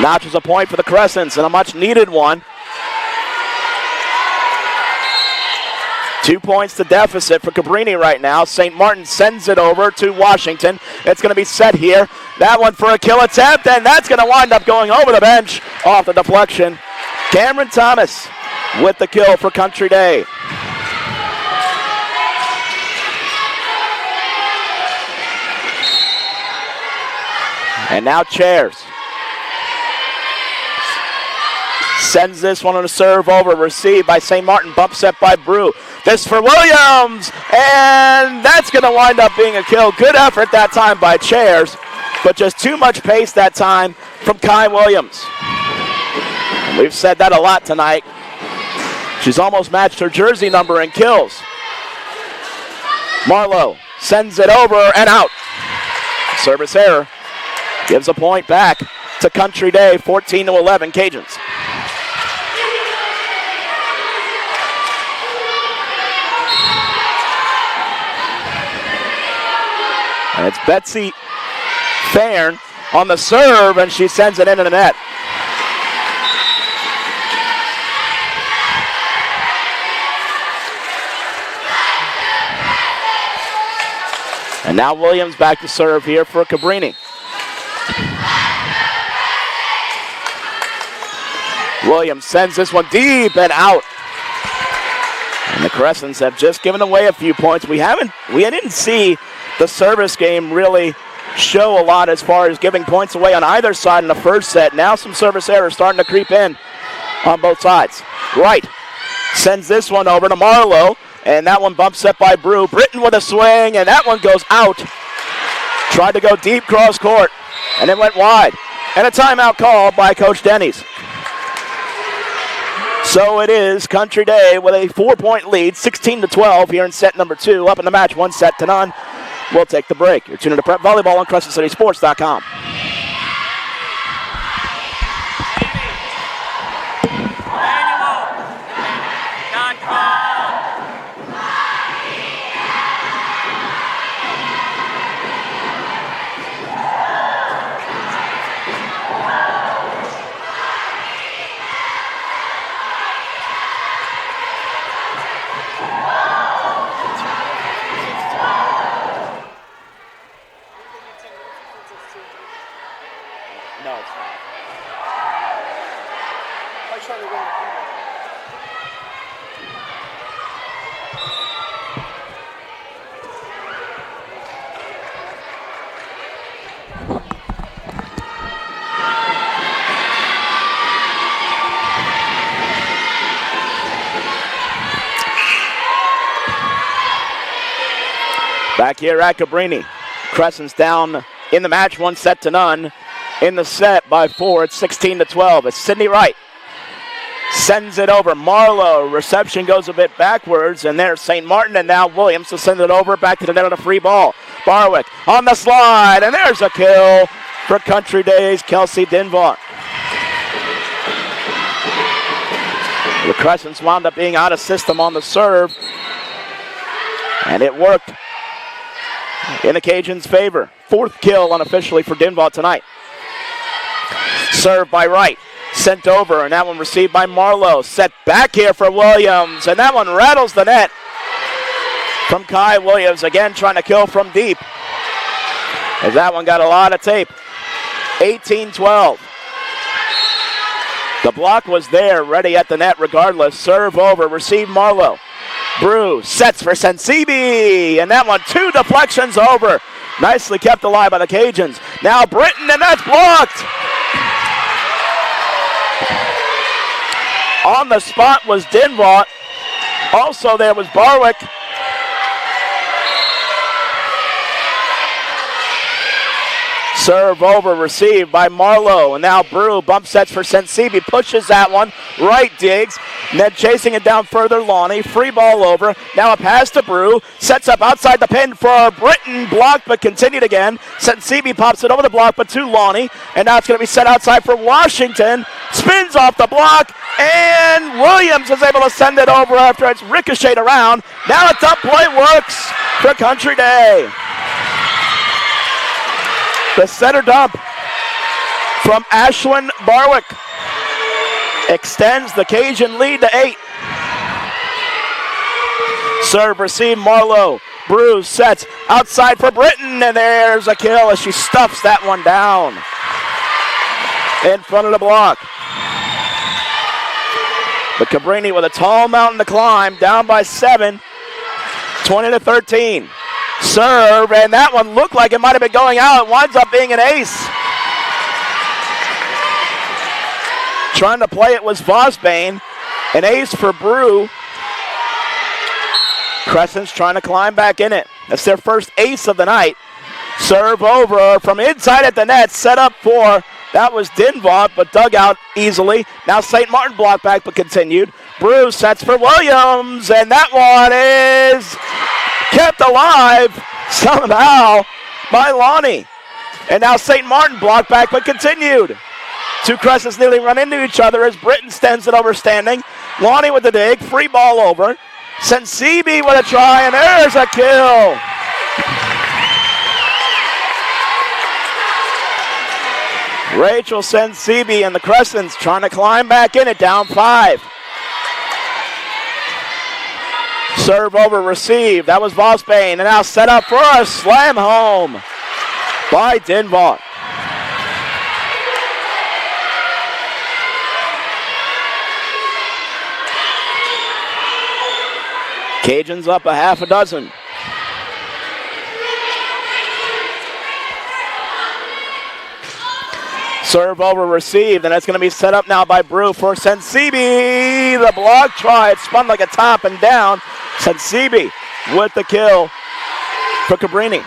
notches a point for the Crescents, and a much needed one. 2 points to deficit for Cabrini right now. St. Martin sends it over to Washington. It's going to be set here. That one for a kill attempt, and that's going to wind up going over the bench off the deflection. Cameron Thomas with the kill for Country Day. And now Chairs sends this one on a serve over, received by St. Martin, bump set by Brew. This for Williams, and that's going to wind up being a kill. Good effort that time by Chairs, but just too much pace that time from Kai Williams. And we've said that a lot tonight. She's almost matched her jersey number in kills. Marlowe sends it over and out. Service error gives a point back to Country Day, 14-11 Cajuns. And it's Betsy Fairn on the serve, and she sends it into the net. And now Williams back to serve here for Cabrini. Williams sends this one deep and out. And the Crescents have just given away a few points. We didn't see the service game really show a lot as far as giving points away on either side in the first set. Now some service errors starting to creep in on both sides. Wright sends this one over to Marlowe, and that one bumps set by Brew. Britton with a swing, and that one goes out. Tried to go deep cross court, and it went wide. And a timeout called by Coach Denny's. So it is Country Day with a 4-point lead, 16-12 here in set number 2. Up in the match, 1-0. We'll take the break. You're tuning to Prep Volleyball on CrescentCitySports.com. No, it's not. Back here at Cabrini. Crescent's down in the match, 1-0. In the set by 4, it's 16-12. It's Sydney Wright. Sends it over. Marlowe, reception goes a bit backwards, and there's St. Martin, and now Williams to send it over back to the net on a free ball. Barwick on the slide, and there's a kill for Country Day's Kelsey Dinvaught. The Crescents wound up being out of system on the serve, and it worked in the Cajuns' favor. 4th kill unofficially for Dinvaught tonight. Served by Wright. Sent over, and that one received by Marlowe. Set back here for Williams, and that one rattles the net from Kai Williams. Again, trying to kill from deep. As that one got a lot of tape. 18-12. The block was there, ready at the net regardless. Serve over, receive Marlowe. Brew sets for Sensibi, and that one 2 deflections over. Nicely kept alive by the Cajuns. Now Britton, and that's blocked. On the spot was Dinvaught. Also there was Barwick. Serve over, received by Marlowe. And now Brew bump sets for Sensibi. Pushes that one. Wright digs. And then chasing it down further, Lonnie. Free ball over. Now a pass to Brew. Sets up outside the pin for Britton. Blocked, but continued again. Sensibi pops it over the block, but to Lonnie. And now it's going to be set outside for Washington. Spins off the block. And Williams is able to send it over after it's ricocheted around. Now a dump play works for Country Day. The center dump from Ashlyn Barwick extends the Cajun lead to 8. Serve receive Marlowe. Brew sets outside for Britton, and there's a kill as she stuffs that one down in front of the block. But Cabrini with a tall mountain to climb, down by 7, 20-13. Serve, and that one looked like it might have been going out. It winds up being an ace. Trying to play it was Vosbane. An ace for Brew. Crescent's trying to climb back in it. That's their first ace of the night. Serve over from inside at the net. Set up for, that was Dinvaught, but dug out easily. Now St. Martin blocked back, but continued. Brew sets for Williams, and that one is kept alive somehow by Lonnie. And now St. Martin blocked back, but continued. Two Crescents nearly run into each other as Britton stands it over standing. Lonnie with the dig, free ball over. Sensibi with a try, and there's a kill. Rachel Sensibi and the Crescents trying to climb back in it, down 5. Serve over, receive. That was Vosbane, and now set up for a slam home by Dinvaught. Cajuns up a half a dozen. Serve over, received, and that's going to be set up now by Brew for Sensibi. The block try, it spun like a top and down. Sensibi with the kill for Cabrini.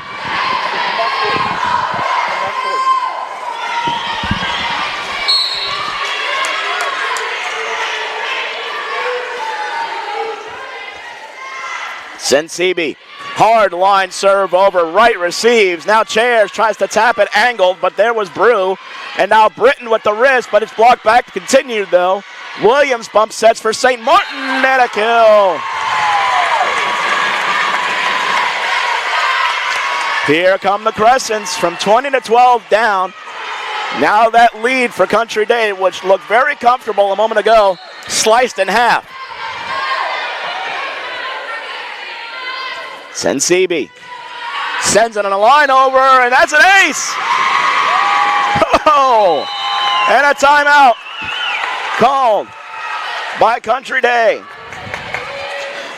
Sensibi, hard line serve over, right receives. Now Chairs tries to tap it angled, but there was Brew. And now Britton with the wrist, but it's blocked back. Continued though. Williams bump sets for St. Martin and a kill. Here come the Crescents from 20 to 12 down. Now that lead for Country Day, which looked very comfortable a moment ago, sliced in half. Sensibi sends it on a line over, and that's an ace! Oh! And a timeout called by Country Day.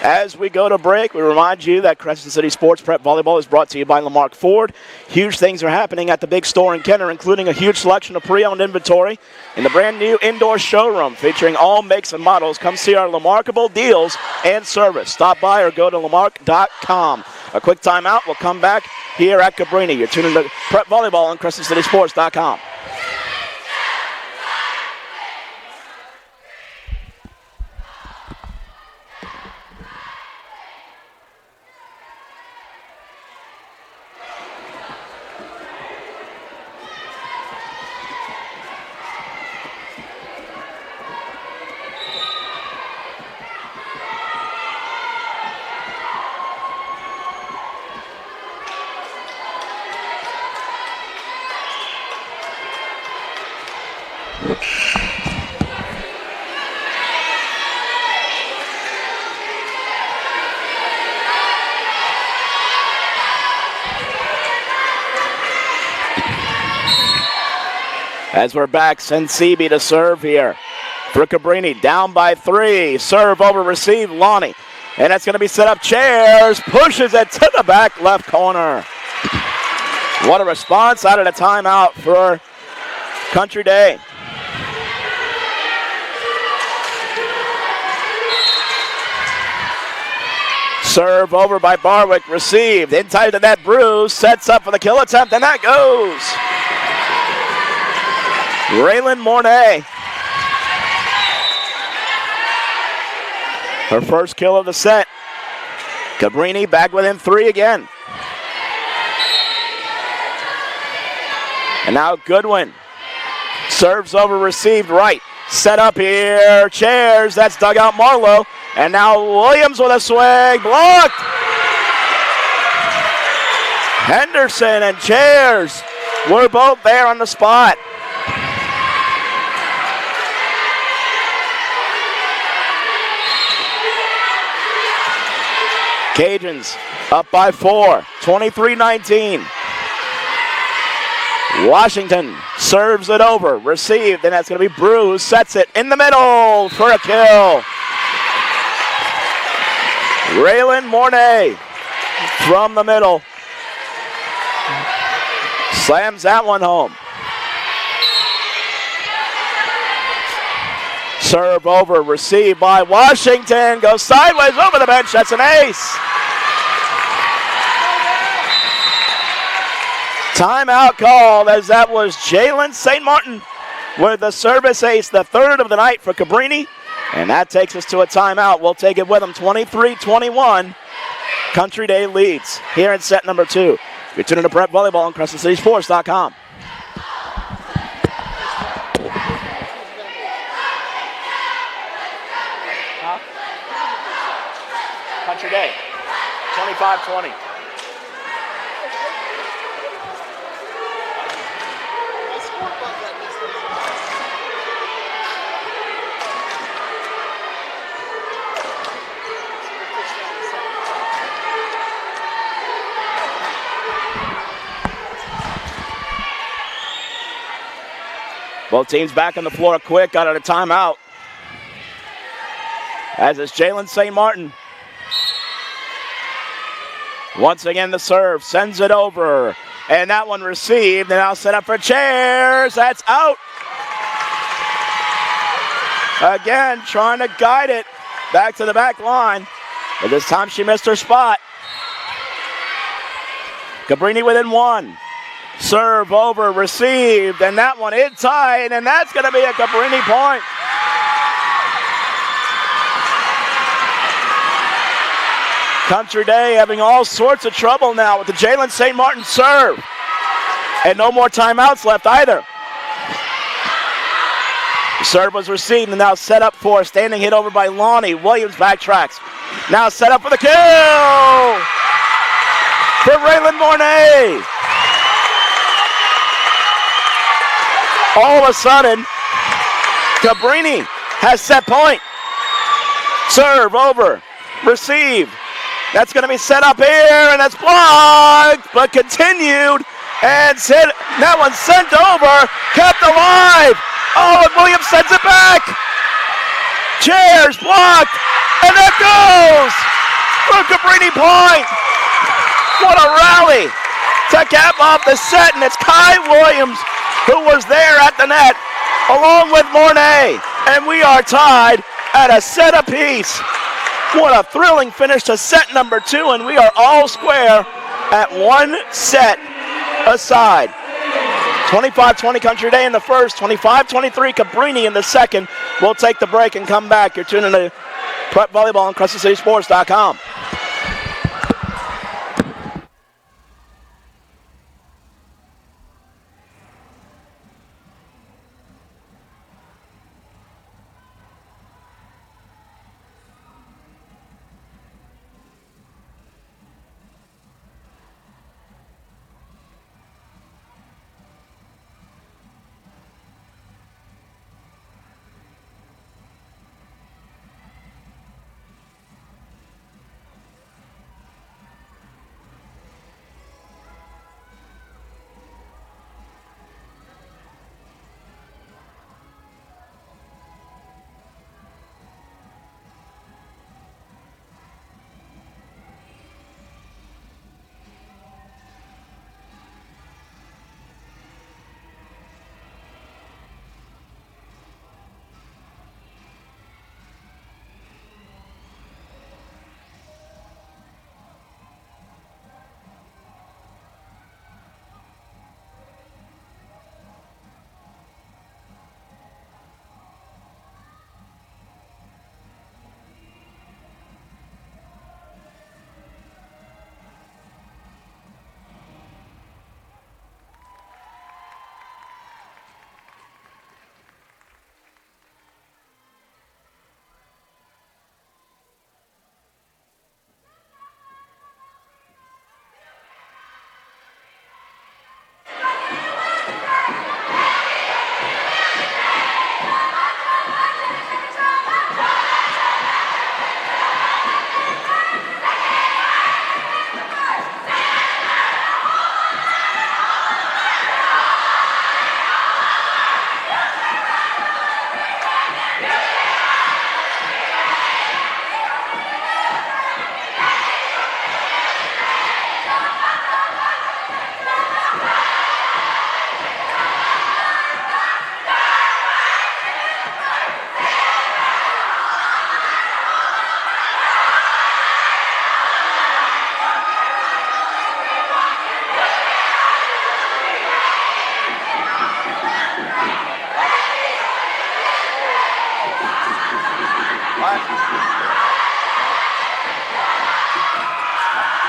As we go to break, we remind you that Crescent City Sports Prep Volleyball is brought to you by Lamarck Ford. Huge things are happening at the big store in Kenner, including a huge selection of pre-owned inventory in the brand new indoor showroom featuring all makes and models. Come see our remarkable deals and service. Stop by or go to lamarck.com. A quick timeout. We'll come back here at Cabrini. You're tuning to Prep Volleyball on CrescentCitySports.com. As we're back, Sensibi to serve here for Cabrini. Down by 3. Serve over, receive, Lonnie. And that's going to be set up. Chairs pushes it to the back left corner. What a response out of the timeout for Country Day. Serve over by Barwick, received. Inside to that Brew, sets up for the kill attempt, and that goes. Raylan Mornay. Her first kill of the set. Cabrini back within 3 again. And now Goodwin. Serves over, received right. Set up here. Chairs. That's dugout Marlowe. And now Williams with a swing. Blocked. Henderson and Chairs were both there on the spot. Cajuns up by 4, 23-19. Washington serves it over, received, and that's going to be Brew, who sets it in the middle for a kill. Raylan Mornay from the middle slams that one home. Serve over, received by Washington, goes sideways over the bench, that's an ace. Timeout called, as that was Jalen St. Martin with the service ace, the third of the night for Cabrini. And that takes us to a timeout. We'll take it with them, 23-21. Country Day leads here in set number 2. You're tuning to Prep Volleyball on CrescentCitySports.com. Country Day, 25-20. Both teams back on the floor quick, out of the timeout. As is Jalen St. Martin. Once again, the serve sends it over. And that one received, and now set up for Chairs. That's out. Again, trying to guide it back to the back line. But this time she missed her spot. Cabrini within one. Serve over, received, and that one is tied, and that's going to be a Cabrini point. Country Day having all sorts of trouble now with the Jalen St. Martin serve. And no more timeouts left either. The serve was received and now set up for a standing hit over by Lonnie. Williams backtracks. Now set up for the kill for Raylan Mornay. All of a sudden, Cabrini has set point. Serve over, receive. That's going to be set up here, and that's blocked, but continued, and that one sent over, kept alive. Oh, and Williams sends it back. Chairs blocked, and that goes for Cabrini point. What a rally to cap off the set, and it's Kai Williams who was there at the net, along with Mornay, and we are tied at a set apiece. What a thrilling finish to set number 2, and we are all square at one set aside. 25-20 Country Day in the first, 25-23 Cabrini in the second. We'll take the break and come back. You're tuning to Prep Volleyball on CrescentCitySports.com.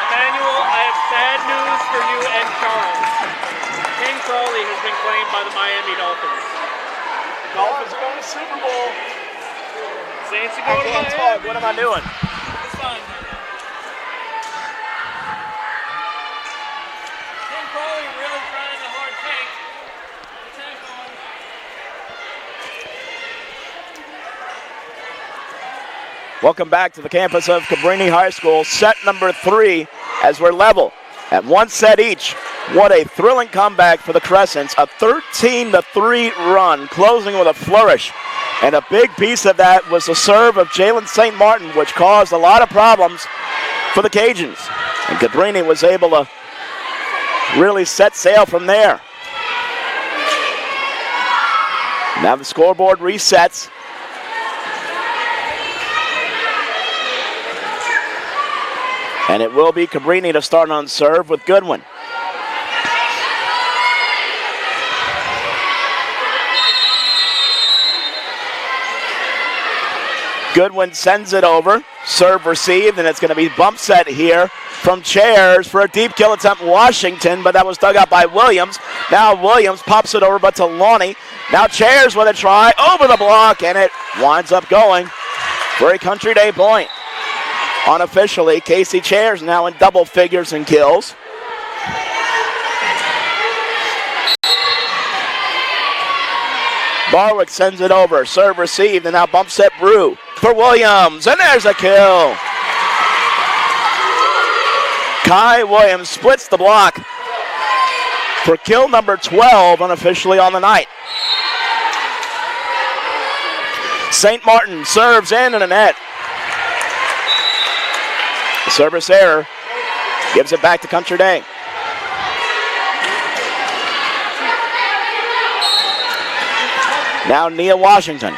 Emmanuel, I have sad news for you and Charles. King Crawley has been claimed by the Miami Dolphins. Dolphins are going to Super Bowl. Saints are I going to can't Miami. talk. What am I doing? It's fine. King Crawley really trying a hard tank. The tank on. Welcome back to the campus of Cabrini High School. Set number 3 as we're level at one set each. What a thrilling comeback for the Crescents. A 13-3 run, closing with a flourish. And a big piece of that was the serve of Jalen St. Martin, which caused a lot of problems for the Cajuns. And Cabrini was able to really set sail from there. Now the scoreboard resets. And it will be Cabrini to start on serve with Goodwin. Goodwin sends it over. Serve received, and it's going to be bump set here from Chairs for a deep kill attempt, Washington, but that was dug out by Williams. Now Williams pops it over, but to Lonnie. Now Chairs with a try over the block, and it winds up going for a Country Day point. Unofficially, Casey Chairs now in double figures in kills. Barwick sends it over. Serve received, and now bump set Brew for Williams, and there's a kill. Kai Williams splits the block for kill number 12 unofficially on the night. St. Martin serves in and a net. Service error gives it back to Country Day. Now Nia Washington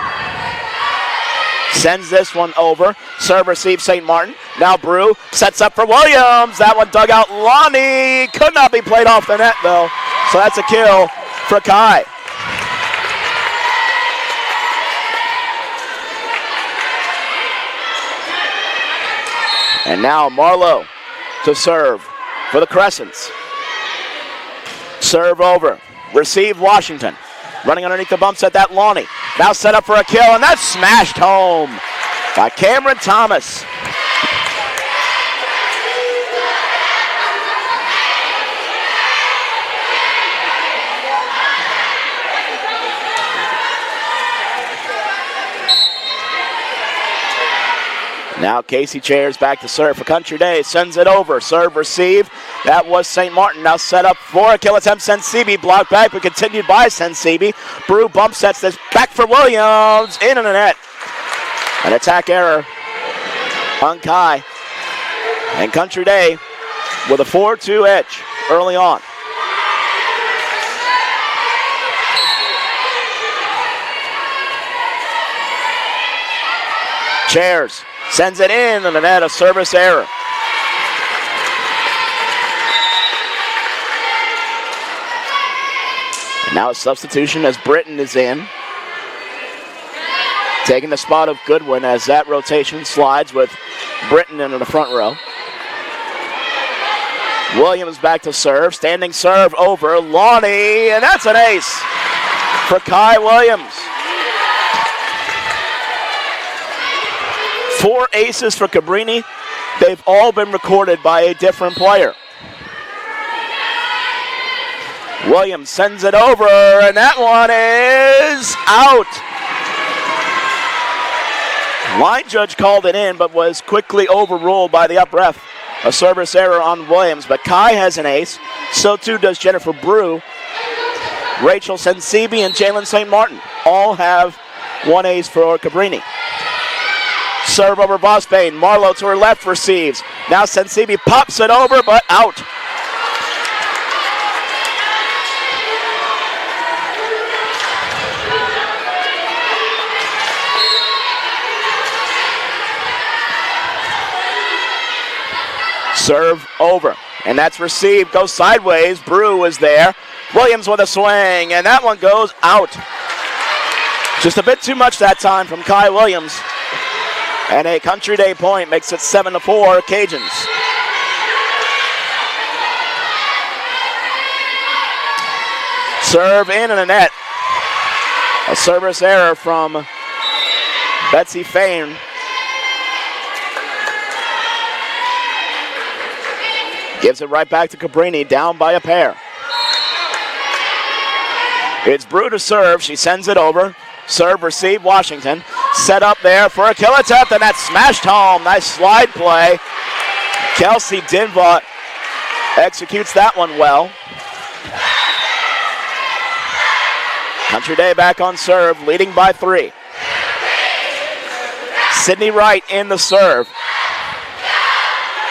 sends this one over. Serve receives St. Martin. Now Brew sets up for Williams. That one dug out Lonnie. Could not be played off the net though. So that's a kill for Kai. And now Marlowe to serve for the Crescents. Serve over. Receive Washington. Running underneath the bump set, that Lonnie. Now set up for a kill, and that's smashed home by Cameron Thomas. Now Casey Chairs back to serve for Country Day. Sends it over. Serve receive. That was St. Martin. Now set up for a kill attempt. Sensibi blocked back, but continued by Sensibi. Brew bump sets this back for Williams. In and a net. An attack error on Kai. And Country Day with a 4-2 edge early on. Chairs sends it in and a net, a service error. And now a substitution as Britton is in. Taking the spot of Goodwin as that rotation slides with Britton into the front row. Williams back to serve. Standing serve over Lonnie, and that's an ace for Kai Williams. 4 aces for Cabrini. They've all been recorded by a different player. Williams sends it over, and that one is out. Line judge called it in, but was quickly overruled by the up ref. A service error on Williams, but Kai has an ace. So too does Jennifer Brew. Rachel Sensibi and Jalen St. Martin all have 1 ace for Cabrini. Serve over Vosbane. Marlowe to her left receives. Now Sensibi pops it over, but out. Serve over, and that's received. Goes sideways. Brew is there. Williams with a swing, and that one goes out. Just a bit too much that time from Kai Williams. And a Country Day point makes it 7-4 Cajuns. Serve in and a net. A service error from Betsy Fain. Gives it right back to Cabrini, down by a pair. It's Brew to serve. She sends it over. Serve, receive, Washington. Set up there for a kill attempt, and that's smashed home. Nice slide play. Kelsey Dinvot executes that one well. Country Day back on serve, leading by 3. Sydney Wright in the serve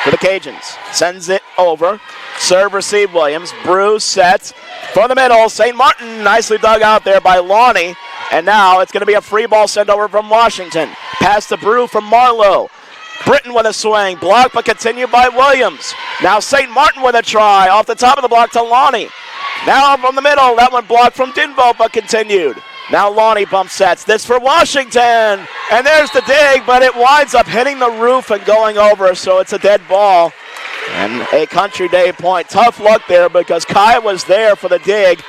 for the Cajuns. Sends it over. Serve, receive, Williams. Brew sets for the middle. St. Martin nicely dug out there by Lonnie. And now it's going to be a free ball sent over from Washington. Pass to Brew from Marlowe. Britton with a swing. Blocked but continued by Williams. Now St. Martin with a try. Off the top of the block to Lonnie. Now from the middle. That one blocked from Dinvo but continued. Now Lonnie bump sets. This for Washington. And there's the dig, but it winds up hitting the roof and going over, so it's a dead ball. And a Country Day point. Tough luck there because Kai was there for the dig,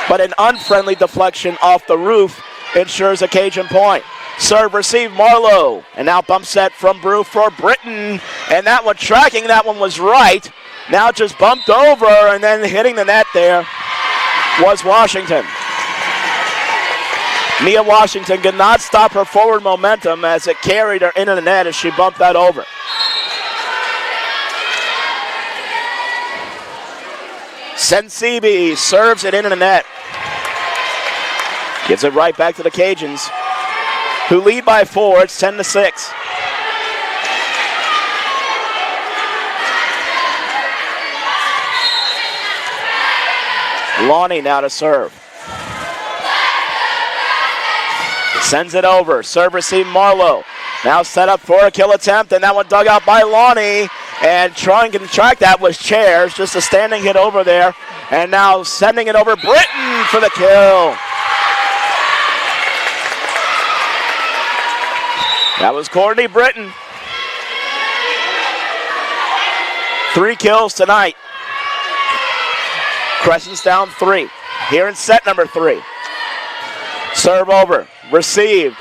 but an unfriendly deflection off the roof ensures a Cajun point. Serve, receive, Marlowe. And now bump set from Brew for Britton. And that one tracking, that one was right. Now just bumped over and then hitting the net there was Washington. Mia Washington could not stop her forward momentum as it carried her into the net as she bumped that over. Sensibi serves it into the net. Gives it right back to the Cajuns, who lead by 4. It's 10-6. Lonnie now to serve. Sends it over. Serve, receive, Marlowe. Now set up for a kill attempt, and that one dug out by Lonnie. And trying to track that was Chairs. Just a standing hit over there. And now sending it over Britton for the kill. That was Courtney Britton. 3 kills tonight. Crescent's down 3. Here in set number 3. Serve over. Received.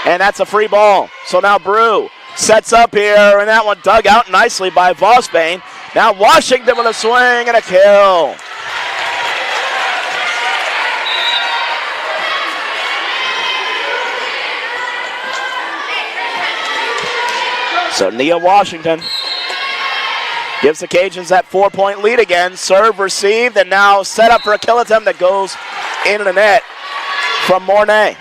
And that's a free ball. So now Brew sets up here, and that one dug out nicely by Vosbane. Now Washington with a swing and a kill. So Nia Washington gives the Cajuns that 4-point lead again. Serve, received, and now set up for a kill attempt that goes into the net from Mornay.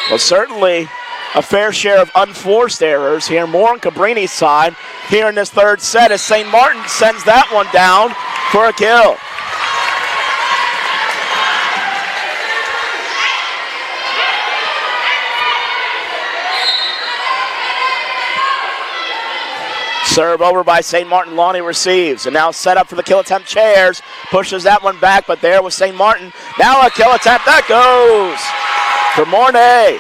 Well, certainly a fair share of unforced errors here. More on Cabrini's side here in this third set as St. Martin sends that one down for a kill. Serve over by St. Martin. Lonnie receives. And now set up for the kill attempt. Chairs pushes that one back, but there was St. Martin. Now a kill attempt. That goes for Mornay.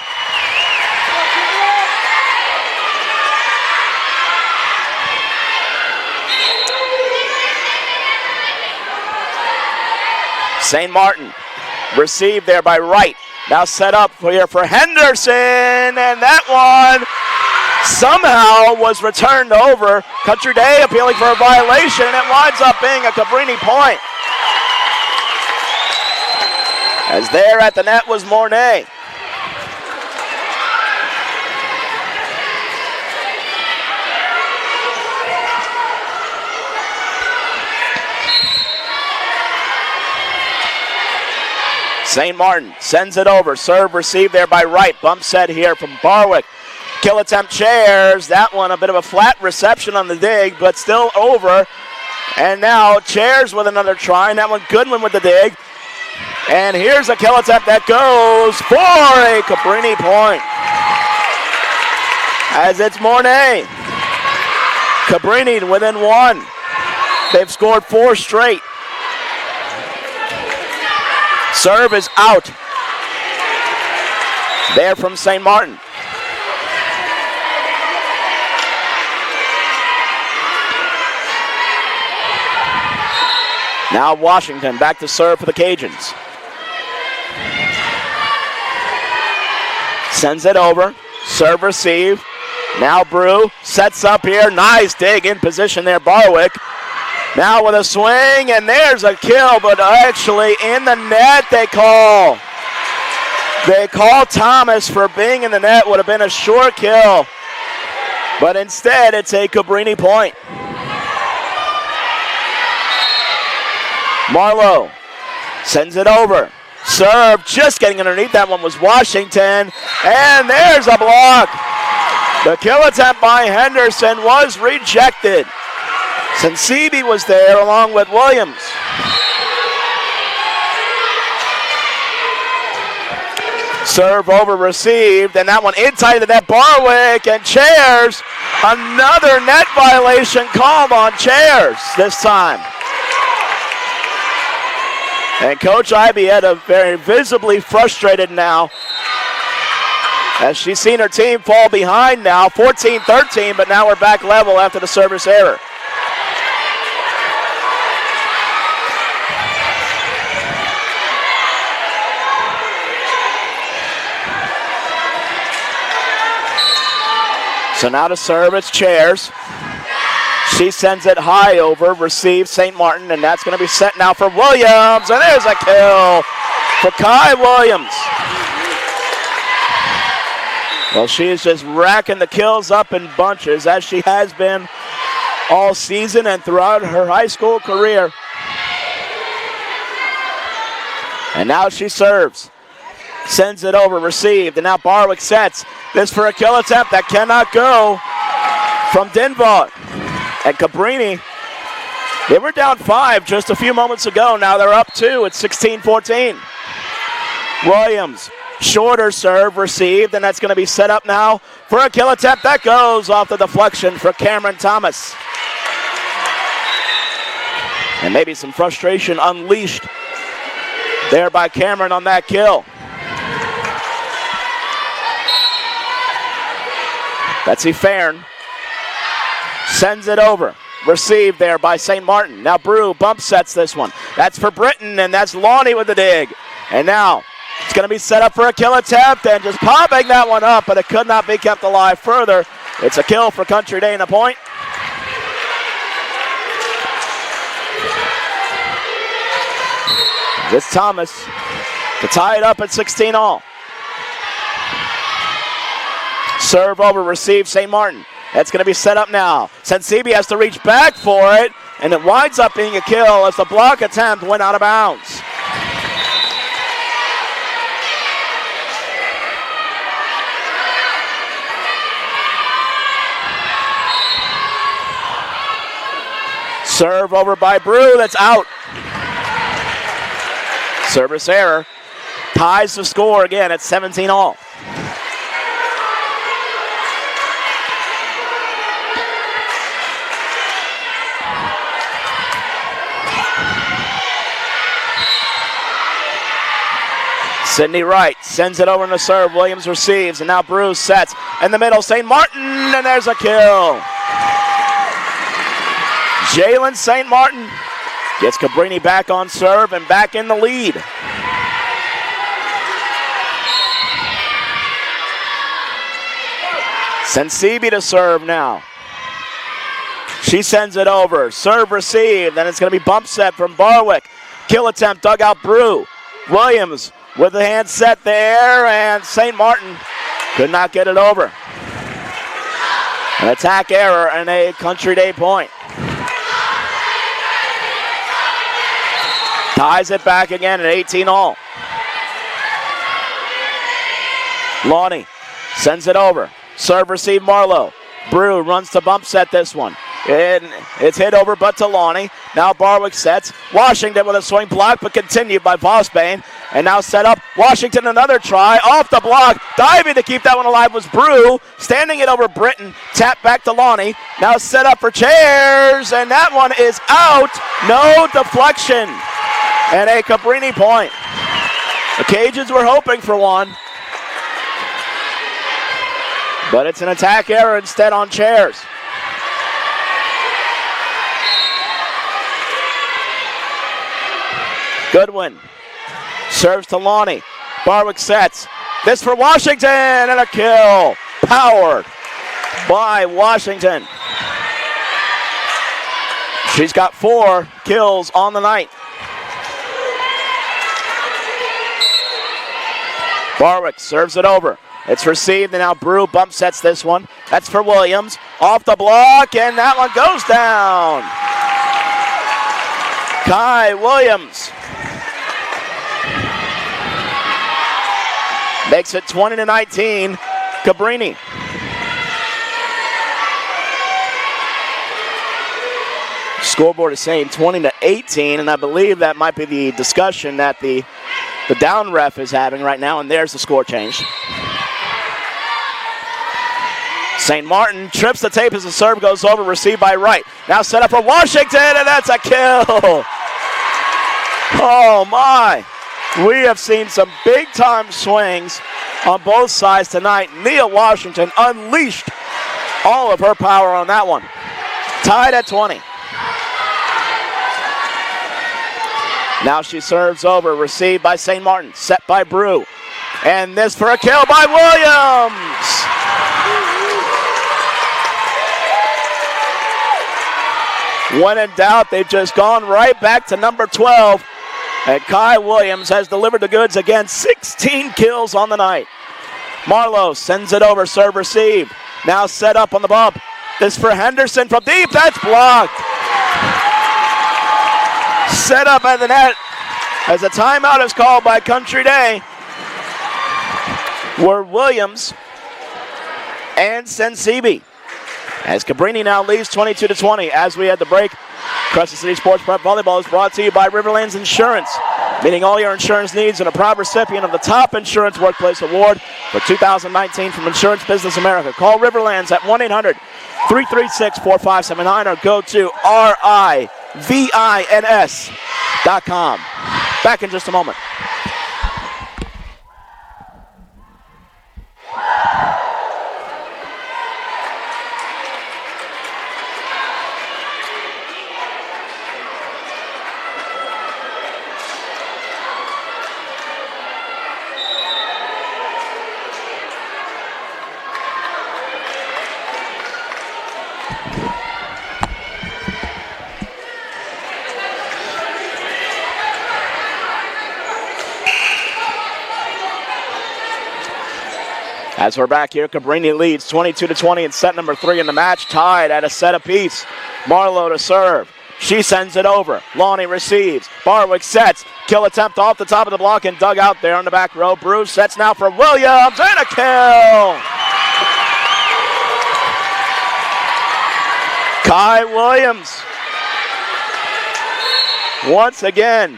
St. Martin received there by Wright. Now set up here for Henderson. And that one somehow was returned over. Country Day appealing for a violation, and it winds up being a Cabrini point. As there at the net was Mornay. St. Martin sends it over. Serve received there by Wright. Bump set here from Barwick. Kill attempt Chairs. That one a bit of a flat reception on the dig, but still over. And now Chairs with another try. And that one Goodwin with the dig. And here's a kill attempt that goes for a Cabrini point. As it's Mornay. Cabrini within 1. They've scored 4 straight. Serve is out. There from St. Martin. Now Washington back to serve for the Cajuns. Sends it over. Serve receive. Now Brew sets up here. Nice dig in position there, Barwick. Now with a swing, and there's a kill, but actually in the net they call. They call Thomas for being in the net. Would have been a short kill. But instead, it's a Cabrini point. Marlowe sends it over. Serve, just getting underneath. That one was Washington. And there's a block. The kill attempt by Henderson was rejected. Sensibi was there along with Williams. Serve over received, and that one in tight to that Barwick, and Chairs. Another net violation called on Chairs this time. And Coach Ibieta very visibly frustrated now as she's seen her team fall behind now, 14-13, but now we're back level after the service error. So now to serve, it's Chairs. She sends it high over, receives St. Martin, and that's going to be set now for Williams. And there's a kill for Kai Williams. Well, she is just racking the kills up in bunches, as she has been all season and throughout her high school career. And now she serves. Sends it over, received, and now Barwick sets. This for a kill attempt that cannot go from Dinvaugh. And Cabrini, they were down 5 just a few moments ago. Now they're up 2. It's 16-14. Williams, shorter serve, received, and that's going to be set up now for a kill attempt. That goes off the deflection for Cameron Thomas. And maybe some frustration unleashed there by Cameron on that kill. Betsy Fairn sends it over. Received there by St. Martin. Now Brew bump sets this one. That's for Britton, and that's Lonnie with the dig. And now it's going to be set up for a kill attempt, and just popping that one up, but it could not be kept alive further. It's a kill for Country Day and a point. This Thomas to tie it up at 16 all. Serve over, receive St. Martin. That's going to be set up now. Sensibi has to reach back for it, and it winds up being a kill as the block attempt went out of bounds. Serve over by Brew, that's out. Service error. Ties the score again at 17 all. Sydney Wright sends it over in the serve. Williams receives, and now Bruce sets in the middle. St. Martin, and there's a kill. Jalen St. Martin gets Cabrini back on serve and back in the lead. Sensibi to serve now. She sends it over. Serve received. Then it's going to be bump set from Barwick. Kill attempt, dugout Brew. Williams with the hand set there, and St. Martin could not get it over. An attack error and a Country Day point. Ties it back again at 18 all. Lonnie sends it over. Serve receive Marlowe. Brew runs to bump set this one. And it's hit over but to Lonnie. Now Barwick sets. Washington with a swing block, but continued by Vosbane. And now set up. Washington another try. Off the block. Diving to keep that one alive was Brew. Standing it over Britton. Tap back to Lonnie. Now set up for Chairs. And that one is out. No deflection. And a Cabrini point. The Cajuns were hoping for one. But it's an attack error instead on Chairs. Goodwin serves to Lonnie. Barwick sets. This for Washington, and a kill. Powered by Washington. She's got 4 kills on the night. Barwick serves it over. It's received, and now Brew bump sets this one. That's for Williams. Off the block, and that one goes down. Kai Williams makes it 20-19. Cabrini. Scoreboard is saying 20-18, and I believe that might be the discussion that the down ref is having right now, and there's the score change. St. Martin trips the tape as the serve goes over, received by Wright. Now set up for Washington, and that's a kill. Oh, my. We have seen some big-time swings on both sides tonight. Nia Washington unleashed all of her power on that one. Tied at 20. Now she serves over, received by St. Martin, set by Brew. And this for a kill by Williams. When in doubt, they've just gone right back to number 12. And Kai Williams has delivered the goods again, 16 kills on the night. Marlowe sends it over, serve receive. Now set up on the bump. This for Henderson from deep, that's blocked. Set up at the net as a timeout is called by Country Day, were Williams and Sensibi. As Cabrini now leads 22-20 as we had the break. Crescent City Sports Prep Volleyball is brought to you by Riverlands Insurance, meeting all your insurance needs and a proud recipient of the Top Insurance Workplace Award for 2019 from Insurance Business America. Call Riverlands at 1-800-336-4579 or go to RIVINS.com. Back in just a moment. As we're back here, Cabrini leads 22-20 in set number 3 in the match, tied at a set apiece. Marlowe to serve. She sends it over. Lonnie receives. Barwick sets. Kill attempt off the top of the block and dug out there on the back row. Bruce sets now for Williams and a kill. Kai Williams once again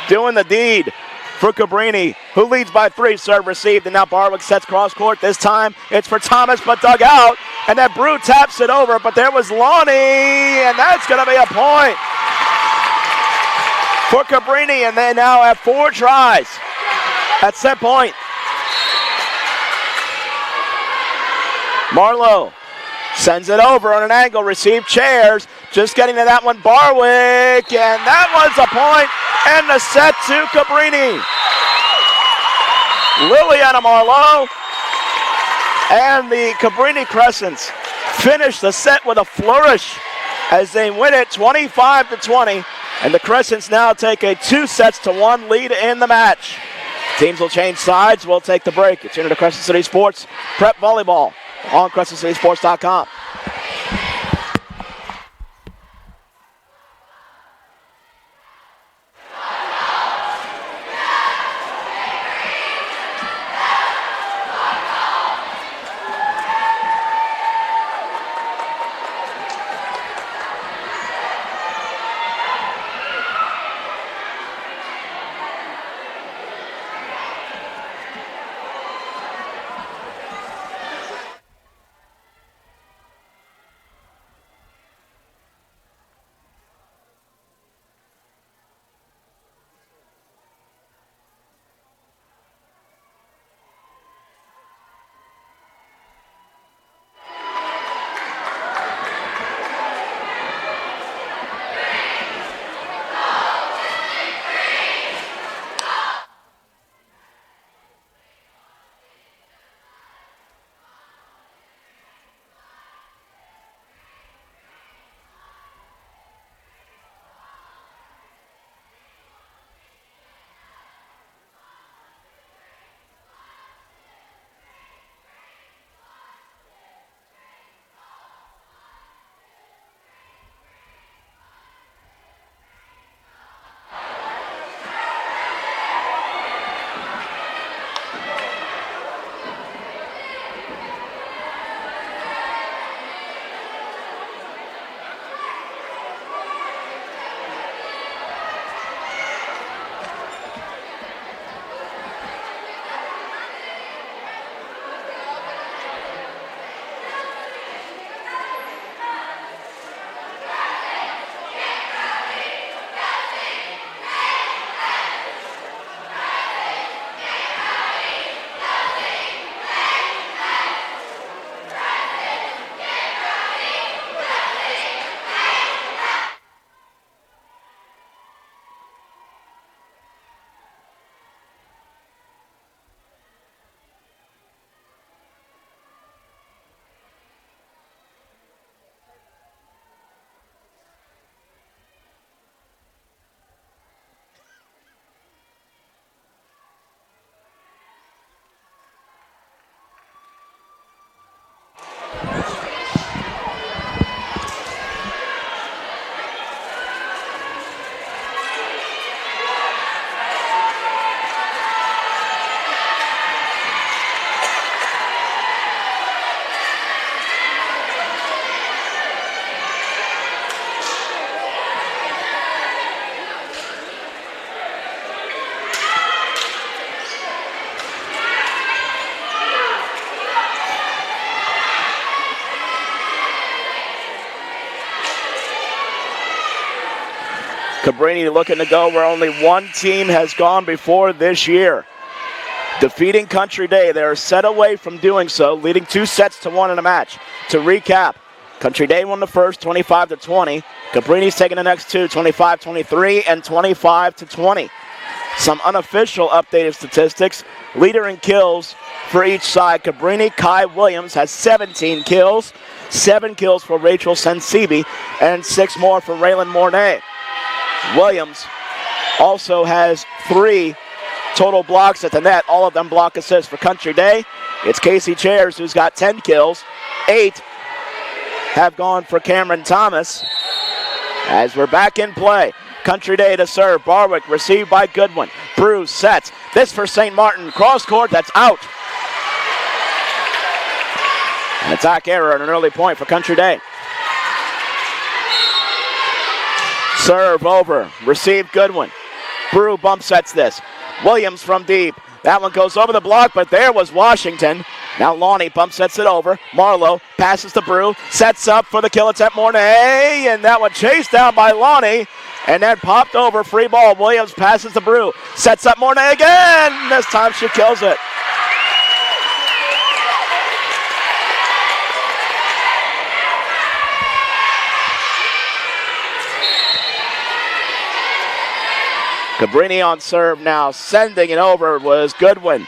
doing the deed for Cabrini, who leads by 3. Serve received, and now Barwick sets cross court. This time it's for Thomas, but dug out. And then Brew taps it over, but there was Lonnie, and that's going to be a point for Cabrini, and they now have 4 tries at set point. Marlowe sends it over on an angle, received chairs. Just getting to that one, Barwick, and that was a point, and the set to Cabrini. Liliana Marlowe and the Cabrini Crescents finish the set with a flourish as they win it 25-20, and the Crescents now take a 2-1 lead in the match. Teams will change sides. We'll take the break. It's into Crescent City Sports Prep Volleyball on CrescentCitySports.com. Cabrini looking to go where only one team has gone before this year. Defeating Country Day, they are set away from doing so, leading 2-1 in a match. To recap, Country Day won the first 25-20. Cabrini's taking the next two, 25-23 and 25-20. Some unofficial updated statistics. Leader in kills for each side. Cabrini, Kai Williams has 17 kills. 7 kills for Rachel Sensibi and 6 more for Raylan Mornay. Williams also has 3 total blocks at the net, all of them block assists. For Country Day, it's Casey Chairs who's got 10 kills. 8 have gone for Cameron Thomas. As we're back in play, Country Day to serve. Barwick received by Goodwin. Bruce sets. This for St. Martin. Cross court, that's out. An attack error and an early point for Country Day. Serve over. Receive Goodwin. Brew bump sets this. Williams from deep. That one goes over the block, but there was Washington. Now Lonnie bump sets it over. Marlowe passes to Brew. Sets up for the kill attempt. Mornay. And that one chased down by Lonnie. And then popped over. Free ball. Williams passes to Brew. Sets up Mornay again. This time she kills it. Cabrini on serve now. Sending it over was Goodwin.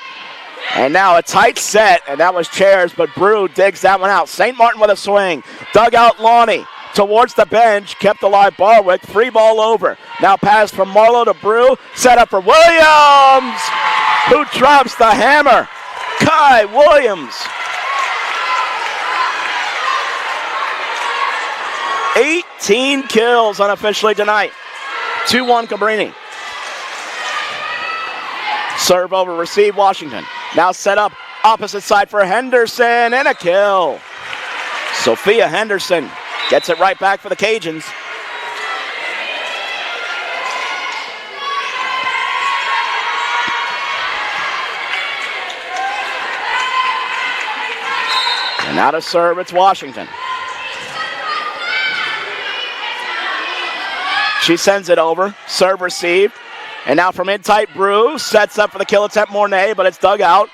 And now a tight set, and that was Chairs, but Brew digs that one out. St. Martin with a swing. Dug out Lonnie towards the bench. Kept alive Barwick. Free ball over. Now pass from Marlowe to Brew. Set up for Williams, who drops the hammer. Kai Williams. 18 kills unofficially tonight. 2-1 Cabrini. Serve over, receive Washington. Now set up opposite side for Henderson and a kill. Sophia Henderson gets it right back for the Cajuns. And now to serve, it's Washington. She sends it over, serve received. And now from in tight, Brew sets up for the kill attempt, Mornay, but it's dug out.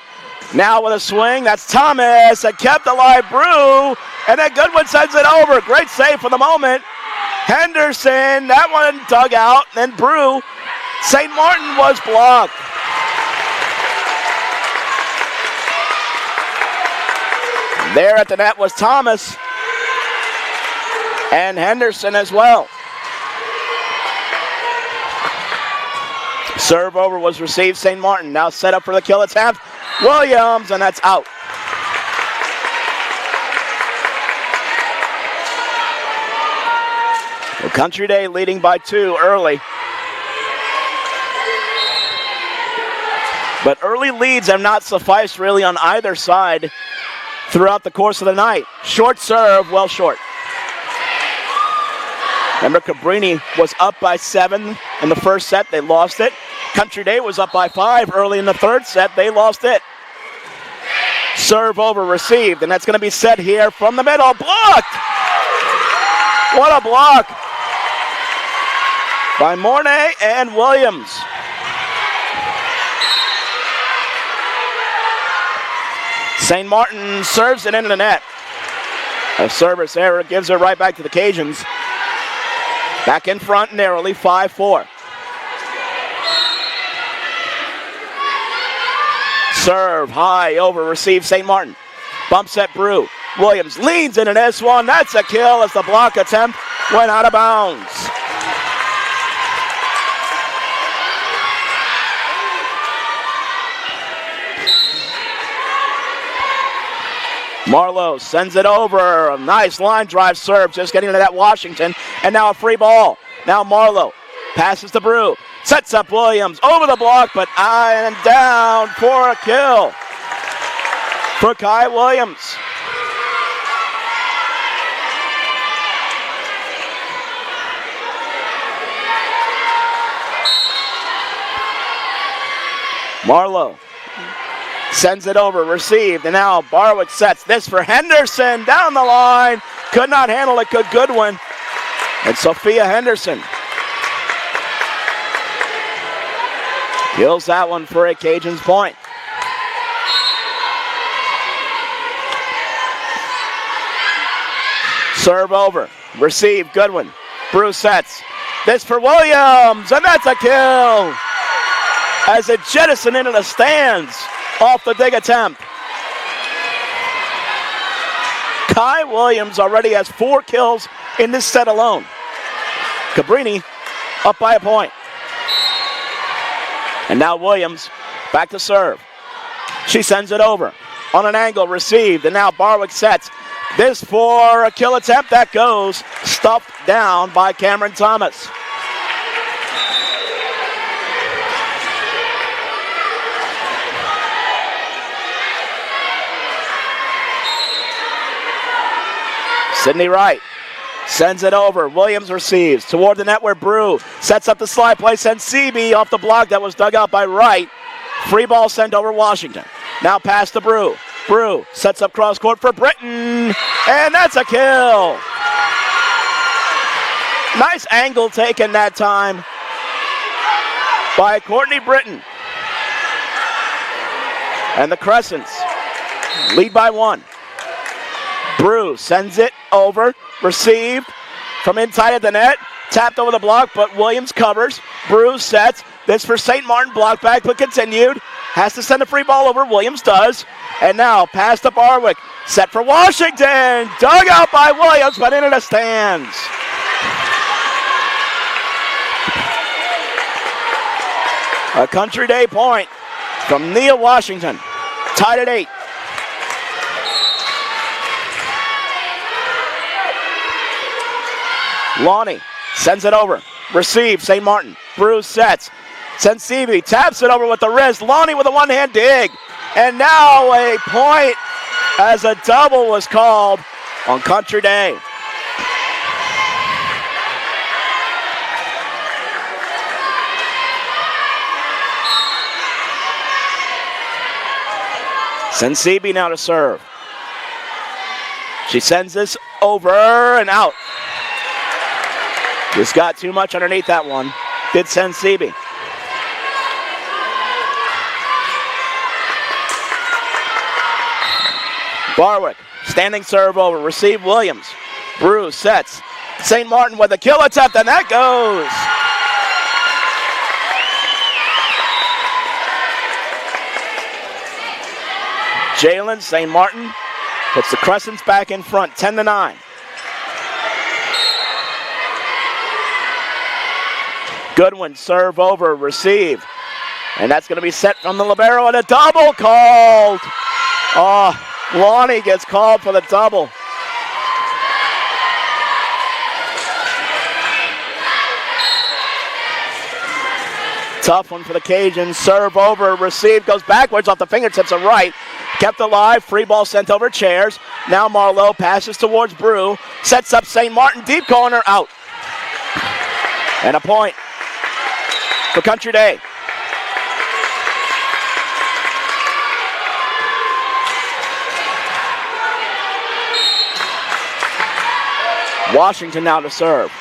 Now with a swing, that's Thomas, and kept alive Brew, and then Goodwin sends it over. Great save for the moment. Henderson, that one dug out, and then Brew. St. Martin was blocked. There at the net was Thomas, and Henderson as well. Serve over was received, St. Martin. Now set up for the kill attempt. Williams, and that's out. Well, Country Day leading by 2 early. But early leads have not sufficed really on either side throughout the course of the night. Short serve, well short. Remember, Cabrini was up by 7 in the first set. They lost it. Country Day was up by 5 early in the third set. They lost it. Serve over, received, and that's going to be set here from the middle. Blocked! What a block by Mornay and Williams. St. Martin serves it into the net. A service error gives it right back to the Cajuns. Back in front narrowly, 5-4. Serve high over, receive St. Martin. Bump set Brew. Williams leans in an S1. That's a kill as the block attempt went out of bounds. Marlowe sends it over. A nice line drive serve, just getting into that Washington. And now a free ball. Now Marlowe passes to Brew. Sets up Williams over the block, but and down for a kill for Kai Williams. Marlowe sends it over, received, and now Barwick sets this for Henderson down the line. Could not handle it, could Goodwin. And Sophia Henderson Kills that one for a Cajuns point. Serve over. Receive. Goodwin. Bruce sets. This for Williams, and that's a kill. As it jettisoned into the stands off the dig attempt. Kai Williams already has 4 kills in this set alone. Cabrini up by a point. And now Williams back to serve. She sends it over on an angle, received, and now Barwick sets. This for a kill attempt that goes stuffed down by Cameron Thomas. Sydney Wright sends it over. Williams receives toward the net where Brew sets up the slide play, sends CB off the block that was dug out by Wright. Free ball sent over Washington. Now pass to Brew. Brew sets up cross court for Britton, and that's a kill. Nice angle taken that time by Courtney Britton. And the Crescents lead by 1. Brew sends it over, received from inside of the net, tapped over the block, but Williams covers. Brew sets. This for St. Martin, block back, but continued. Has to send a free ball over. Williams does. And now pass to Barwick. Set for Washington. Dug out by Williams, but into the stands. A Country Day point from Nia Washington. Tied at 8. Lonnie sends it over. Receive, St. Martin. Bruce sets. Sensibi taps it over with the wrist. Lonnie with a one-hand dig. And now a point as a double was called on Country Day. Sensibi now to serve. She sends this over and out. Just got too much underneath that one. Did Sensibi. Barwick, standing serve over. Receive Williams. Bruce sets. St. Martin with a kill attempt, and that goes. Jalen St. Martin puts the Crescents back in front, 10-9. Goodwin serve over, receive. And that's going to be set from the libero, and a double called. Oh, Lonnie gets called for the double. Tough one for the Cajuns. Serve over, receive, goes backwards off the fingertips of Wright. Kept alive, free ball sent over Chairs. Now Marlowe passes towards Brew. Sets up St. Martin, deep corner, out. And a point for Country Day. Washington now to serve.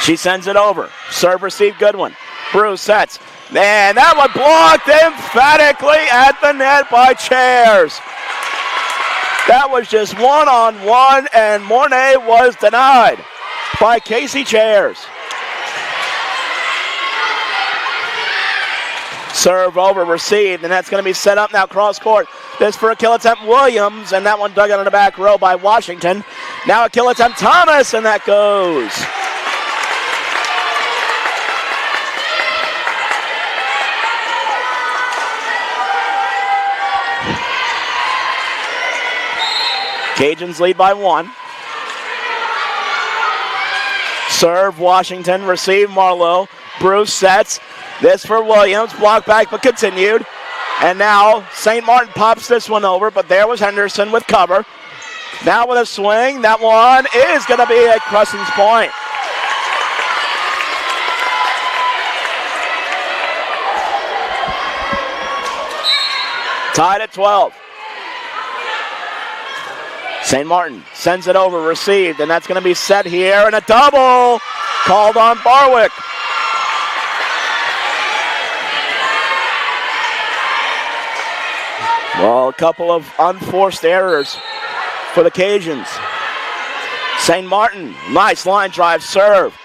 She sends it over. Serve, receive, Goodwin. Brew sets. And that one blocked emphatically at the net by Chairs. That was just one-on-one, and Mornay was denied by Casey Chairs. Serve over, received, and that's going to be set up now cross court. This for a kill attempt, Williams, and that one dug out in the back row by Washington. Now a kill attempt, Thomas, and that goes. Cajuns lead by 1. Serve, Washington, receive, Marlowe. Bruce sets. This for Williams, block back but continued. And now St. Martin pops this one over, but there was Henderson with cover. Now with a swing, that one is going to be a Crescent's point. Tied at 12. St. Martin sends it over, received, and that's going to be set here, and a double called on Barwick. Well, a couple of unforced errors for the Cajuns. St. Martin, nice line drive serve.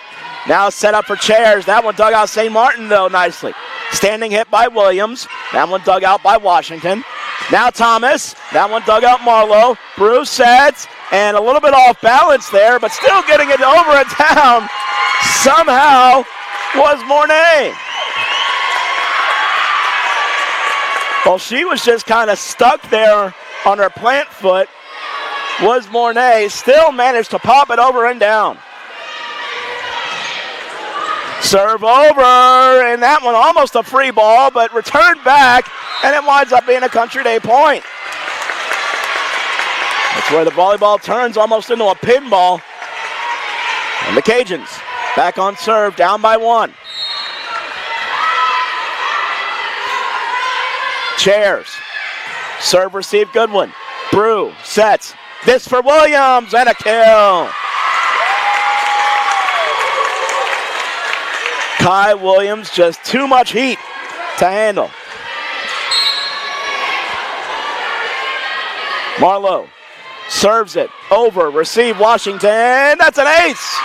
Now set up for Chairs. That one dug out St. Martin, though, nicely. Standing hit by Williams. That one dug out by Washington. Now Thomas. That one dug out Marlowe. Bruce sets, and a little bit off balance there, but still getting it over and down somehow was Mornay. Well, she was just kind of stuck there on her plant foot. Was Mornay, still managed to pop it over and down. Serve over, and that one almost a free ball, but returned back, and it winds up being a Country Day point. That's where the volleyball turns almost into a pinball. And the Cajuns back on serve, down by 1. Chairs. Serve receive, good one. Brew sets. This for Williams, and a kill. Kai Williams, just too much heat to handle. Marlowe serves it over, receive Washington, that's an ace.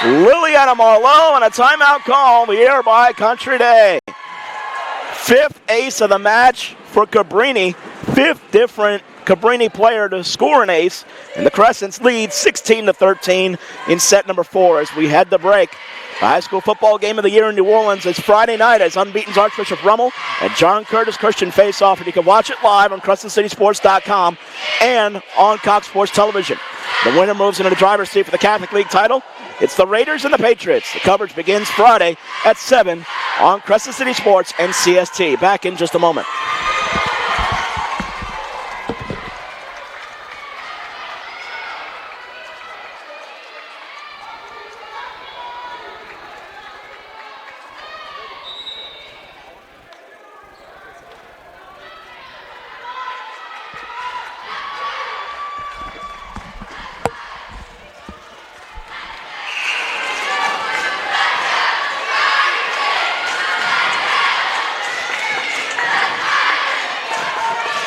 Liliana Marlowe and a timeout call here by Country Day. 5th ace of the match for Cabrini, 5th different Cabrini player to score an ace, and the Crescents lead 16-13 in set number 4 as we head to break. The high school football game of the year in New Orleans is Friday night as Unbeaten's Archbishop Rummel and John Curtis Christian face off, and you can watch it live on CrescentCitySports.com and on Cox Sports Television. The winner moves into the driver's seat for the Catholic League title. It's the Raiders and the Patriots. The coverage begins Friday at 7 on Crescent City Sports and CST. Back in just a moment.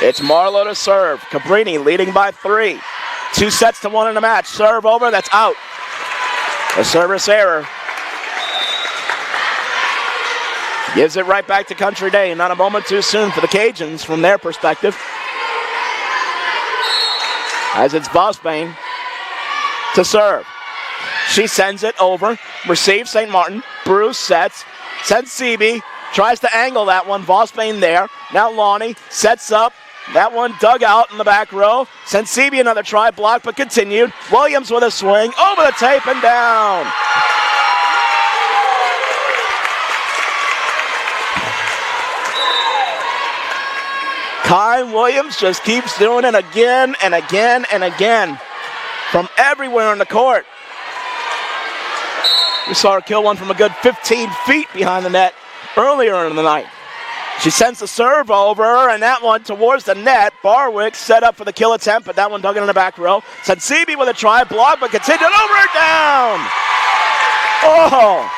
It's Marlowe to serve. Cabrini leading by 3. 2 sets to 1 in the match. Serve over, that's out. A service error. Gives it right back to Country Day. Not a moment too soon for the Cajuns from their perspective. As it's Vosbane to serve. She sends it over. Receives St. Martin. Bruce sets. Sends Seaby. Tries to angle that one. Vosbane there. Now Lonnie sets up. That one dug out in the back row. Sends Seaby another try. Blocked but continued. Williams with a swing. Over the tape and down. Kai Williams just keeps doing it again and again and again from everywhere in the court. We saw her kill one from a good 15 feet behind the net earlier in the night. She sends the serve over, and that one towards the net. Barwick set up for the kill attempt, but that one dug in the back row. Sent Seaby with a try, block, but continued over and down. Oh!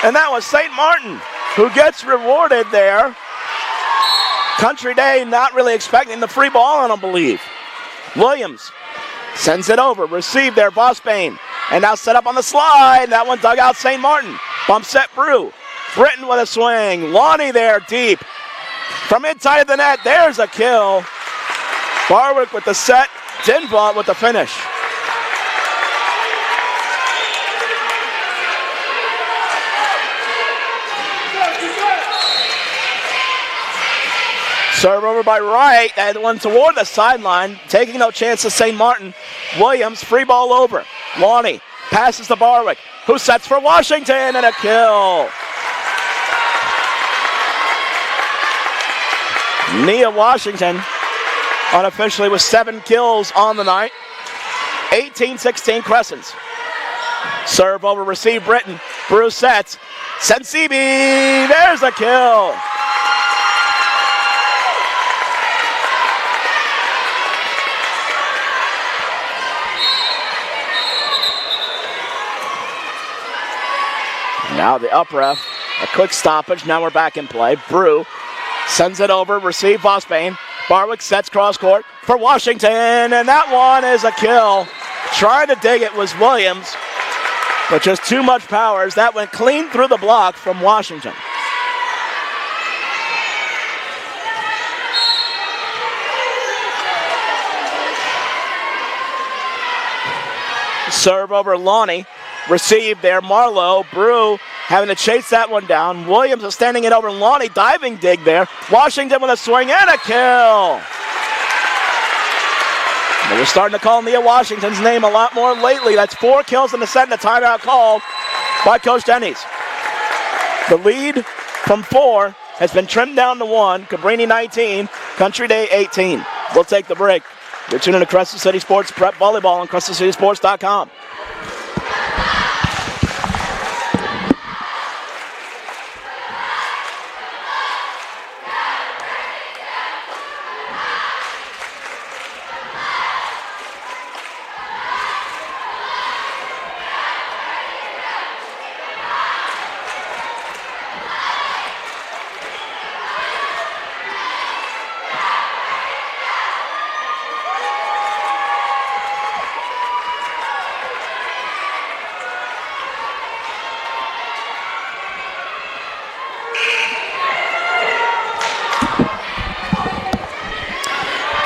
And that was St. Martin who gets rewarded there. Country Day not really expecting the free ball, I don't believe. Williams sends it over, received there, Vosbane. And now set up on the slide. That one dug out St. Martin. Bump set Brew. Britton with a swing. Lonnie there deep. From inside of the net, there's a kill. Barwick with the set. Dinvaught with the finish. Serve over by Wright. That one toward the sideline. Taking no chance of St. Martin. Williams, free ball over. Lonnie passes to Barwick, who sets for Washington, and a kill. Nia Washington unofficially with 7 kills on the night. 18-16 Crescents. Serve over, receive Britton. Bruce sets. Sends CB. There's a kill. Now the up ref A quick stoppage. Now we're back in play. Brew sends it over. Receive Vosbane. Barwick sets cross court for Washington, and that one is a kill. Trying to dig it was Williams, but just too much power as that went clean through the block from Washington. Serve over Lonnie. Received there. Marlowe. Brew having to chase that one down. Williams is standing it over Lonnie. Diving dig there. Washington with a swing and a kill. And we're starting to call Nia Washington's name a lot more lately. That's 4 kills in the set and a timeout called by Coach Denny's. The lead from 4 has been trimmed down to 1. Cabrini 19, Country Day 18. We'll take the break. You're tuning to Crescent City Sports Prep Volleyball on CrescentCitySports.com.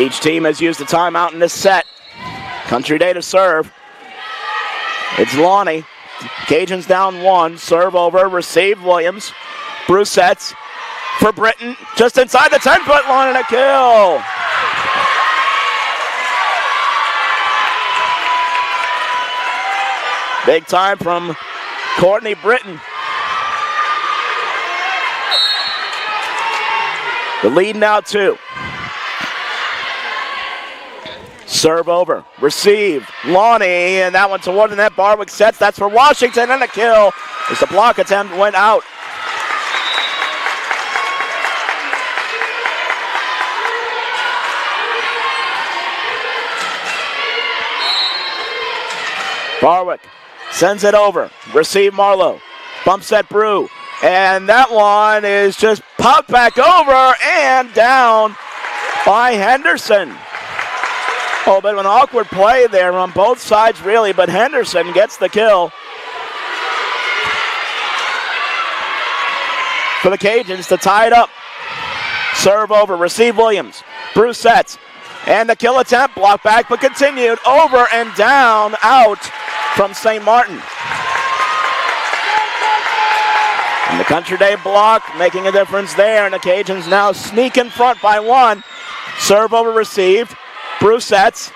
Each team has used a timeout in this set. Country Day to serve. It's Lonnie. Cajuns down 1. Serve over. Receive Williams. Bruce sets for Britton. Just inside the 10-foot line and a kill. Big time from Courtney Britton. The lead now 2. Serve over, received, Lonnie, and that one toward the net. Barwick sets, that's for Washington, and a kill as the block attempt went out. Barwick sends it over, receive Marlowe, bump set Brew, and that one is just popped back over and down by Henderson. Oh, bit of an awkward play there on both sides, really, but Henderson gets the kill for the Cajuns to tie it up. Serve over, receive Williams. Bruce sets, and the kill attempt, blocked back, but continued over and down, out from St. Martin. And the Country Day block making a difference there, and the Cajuns now sneak in front by 1. Serve over, received. Brew sets.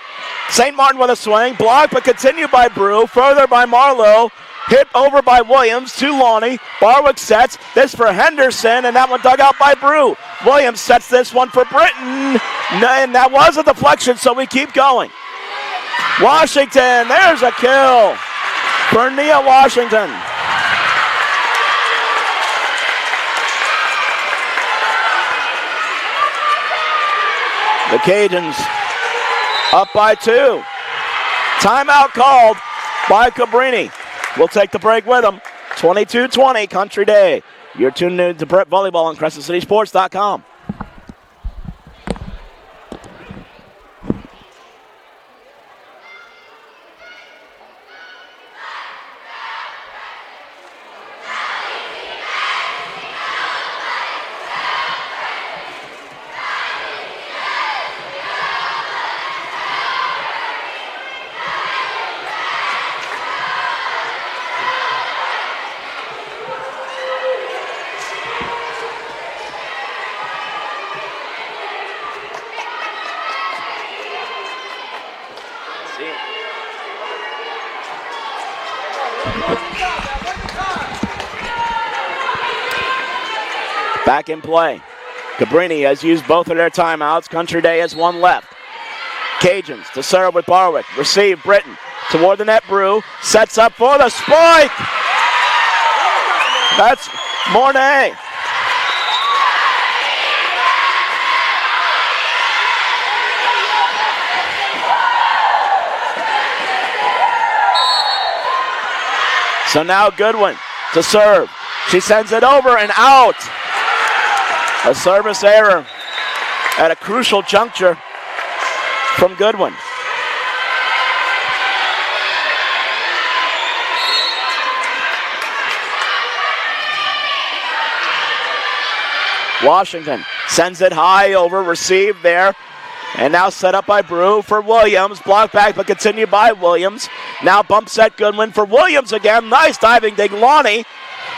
St. Martin with a swing. Blocked but continued by Brew. Further by Marlowe. Hit over by Williams to Lonnie. Barwick sets. This for Henderson, and that one dug out by Brew. Williams sets this one for Britton. And that was a deflection, so we keep going. Washington, there's a kill for Nia Washington. The Cajuns up by 2. Timeout called by Cabrini. We'll take the break with them. 22-20, Country Day. You're tuned in to Prep Volleyball on CrescentCitySports.com. Back in play. Cabrini has used both of their timeouts. Country Day has 1 left. Cajuns to serve with Barwick. Receive Britton. Toward the net, Brew. Sets up for the spike. That's Mornay. So now Goodwin to serve. She sends it over and out. A service error at a crucial juncture from Goodwin. Washington sends it high over, received there, and now set up by Brew for Williams. Blocked back, but continued by Williams. Now bump set Goodwin for Williams again. Nice diving dig, Lonnie.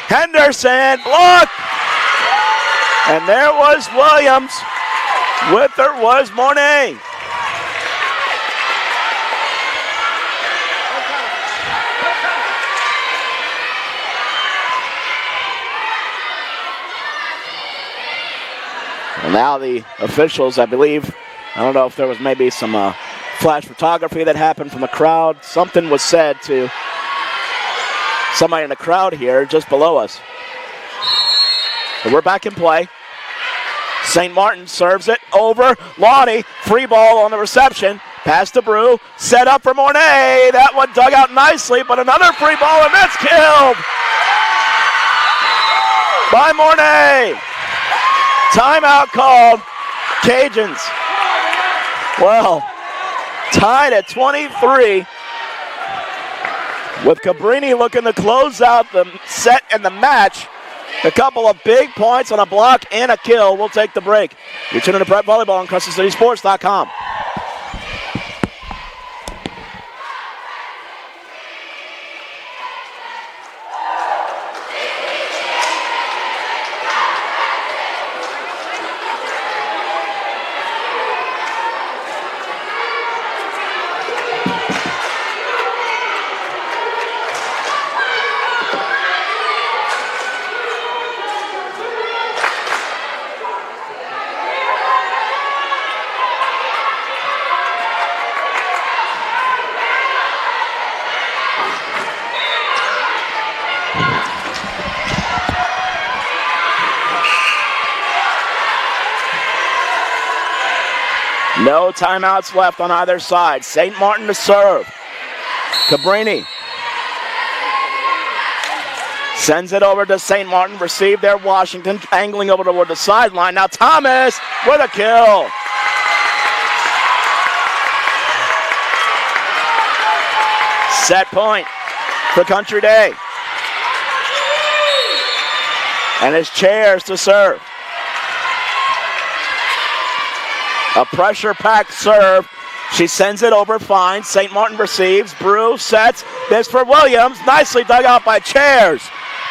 Henderson, block! And there was Williams. With her was Mornay. And now the officials, I believe, I don't know if there was maybe some flash photography that happened from the crowd. Something was said to somebody in the crowd here just below us. But we're back in play. St. Martin serves it over. Lonnie, free ball on the reception. Pass to Brew. Set up for Mornay. That one dug out nicely, but another free ball, and that's killed by Mornay. Timeout called. Cajuns. Well, tied at 23 with Cabrini looking to close out the set and the match. A couple of big points on a block and a kill. We'll take the break. You're tuning to Prep Volleyball on CrescentCitySports.com. No timeouts left on either side. St. Martin to serve. Cabrini sends it over to St. Martin. Received there, Washington, angling over toward the sideline. Now Thomas with a kill. Set point for Country Day. And it's Chairs to serve. A pressure-packed serve. She sends it over fine. St. Martin receives. Brew sets. This for Williams. Nicely dug out by Chairs.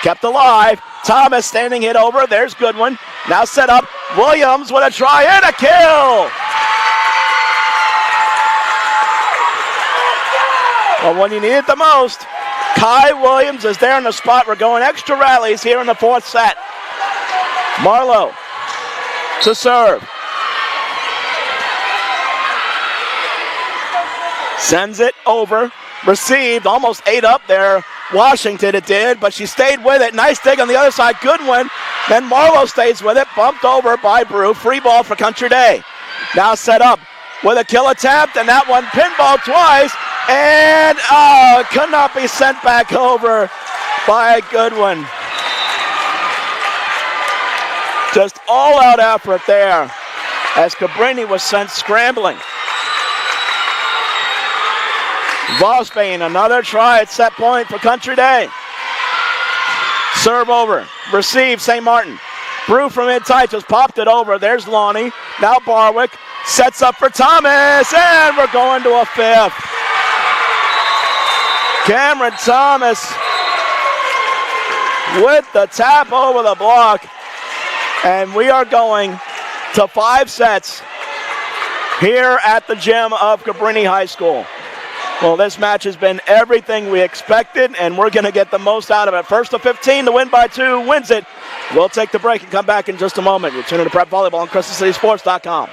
Kept alive. Thomas standing hit over. There's Goodwin. Now set up. Williams with a try and a kill. Well, when you need it the most, Kai Williams is there in the spot. We're going extra rallies here in the fourth set. Marlowe to serve. Sends it over. Received. Almost ate up there. Washington it did, but she stayed with it. Nice dig on the other side. Goodwin. Then Marlowe stays with it. Bumped over by Brew. Free ball for Country Day. Now set up with a kill attempt, and that one pinball twice. And could not be sent back over by Goodwin. Just all-out effort there as Cabrini was sent scrambling. Vosbane, another try at set point for Country Day. Serve over. Receive St. Martin. Brew from in tight, just popped it over. There's Lonnie. Now Barwick sets up for Thomas, and we're going to a fifth. Cameron Thomas with the tap over the block. And we are going to 5 sets here at the gym of Cabrini High School. Well, this match has been everything we expected, and we're going to get the most out of it. First to 15, the win by 2 wins it. We'll take the break and come back in just a moment. You're tuning to Prep Volleyball on CrescentCitySports.com.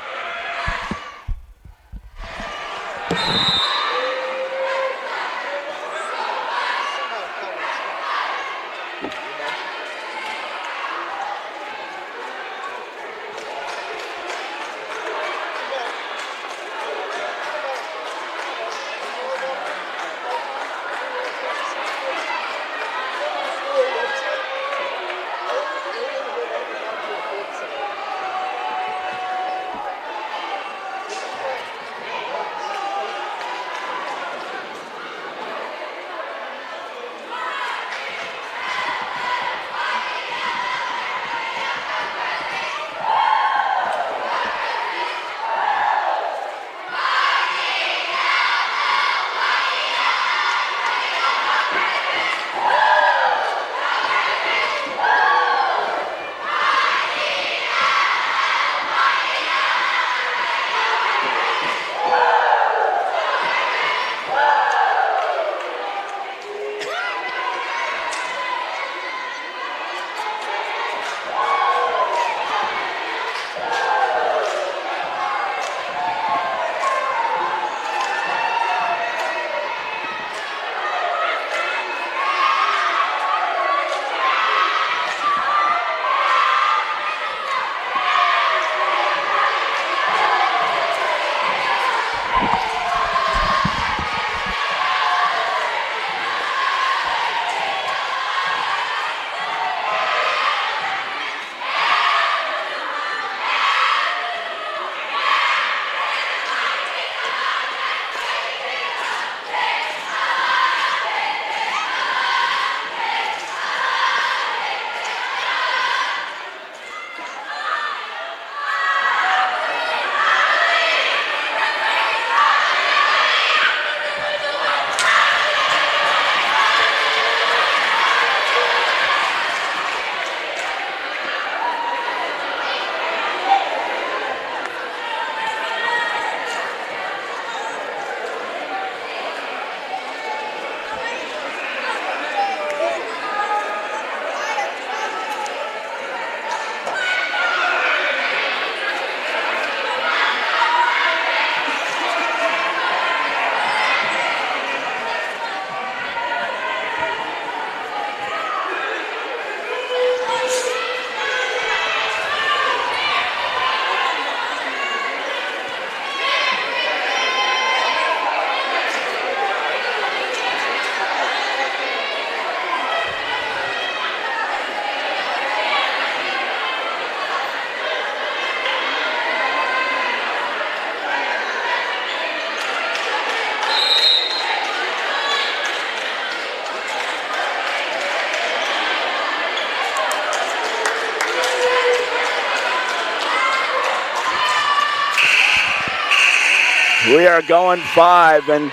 We are going 5, and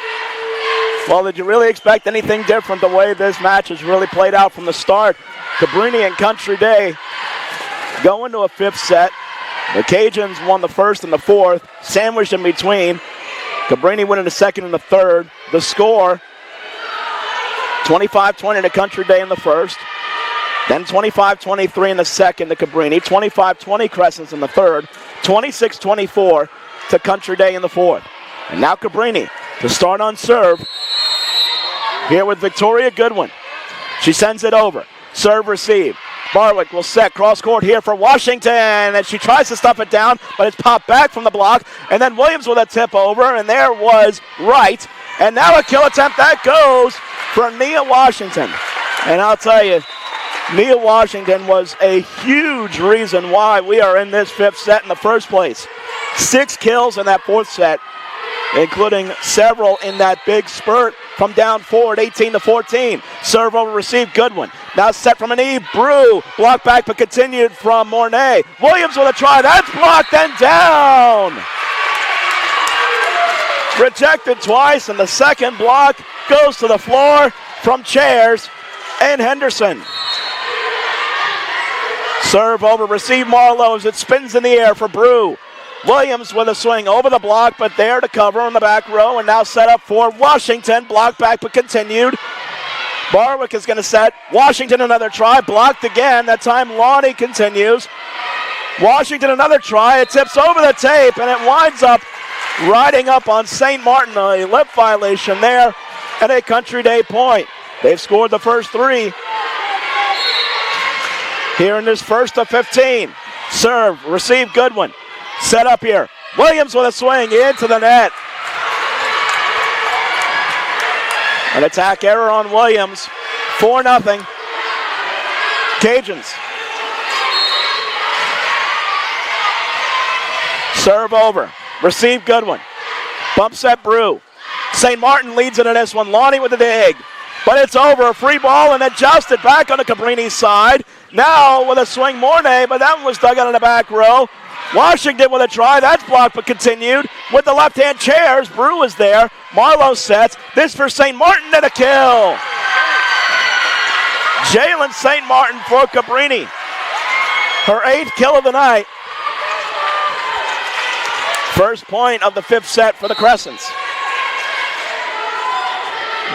well, did you really expect anything different the way this match has really played out from the start? Cabrini and Country Day go into a 5th set. The Cajuns won the 1st and the 4th, sandwiched in between. Cabrini winning the 2nd and the 3rd. The score, 25-20 to Country Day in the 1st. Then 25-23 in the 2nd to Cabrini. 25-20 Crescent in the 3rd. 26-24 to Country Day in the 4th. And now Cabrini to start on serve. Here with Victoria Goodwin. She sends it over. Serve receive. Barwick will set cross court here for Washington, and she tries to stuff it down, but it's popped back from the block. And then Williams with a tip over, and there was Wright. And now a kill attempt that goes for Nia Washington. And I'll tell you, Nia Washington was a huge reason why we are in this 5th set in the first place. 6 kills in that 4th set, including several in that big spurt from down 4 at 18-14. Serve over receive, Goodwin. Now set from an E, Brew. Block back but continued from Mornay. Williams with a try, that's blocked and down. Rejected twice, and the second block goes to the floor from Chairs and Henderson. Serve over receive, Marlowe as it spins in the air for Brew. Williams with a swing over the block, but there to cover on the back row, and now set up for Washington. Block back, but continued. Barwick is going to set. Washington another try, blocked again. That time Lonnie continues. Washington another try. It tips over the tape, and it winds up riding up on St. Martin. A lip violation there, and a Country Day point. They've scored the first 3 here in this 1st of 15. Serve, receive, Goodwin. Set up here. Williams with a swing into the net. An attack error on Williams. 4-0. Cajuns. Serve over. Receive, Goodwin. Bump set, Brew. St. Martin leads into this one. Lonnie with the dig. But it's over. A free ball and adjusted back on the Cabrini's side. Now with a swing, Mornay, but that one was dug out in the back row. Washington with a try. That's blocked but continued. With the left-hand Chairs, Brew is there. Marlowe sets. This for St. Martin and a kill. Jalen St. Martin for Cabrini. Her 8th kill of the night. First point of the 5th set for the Crescents.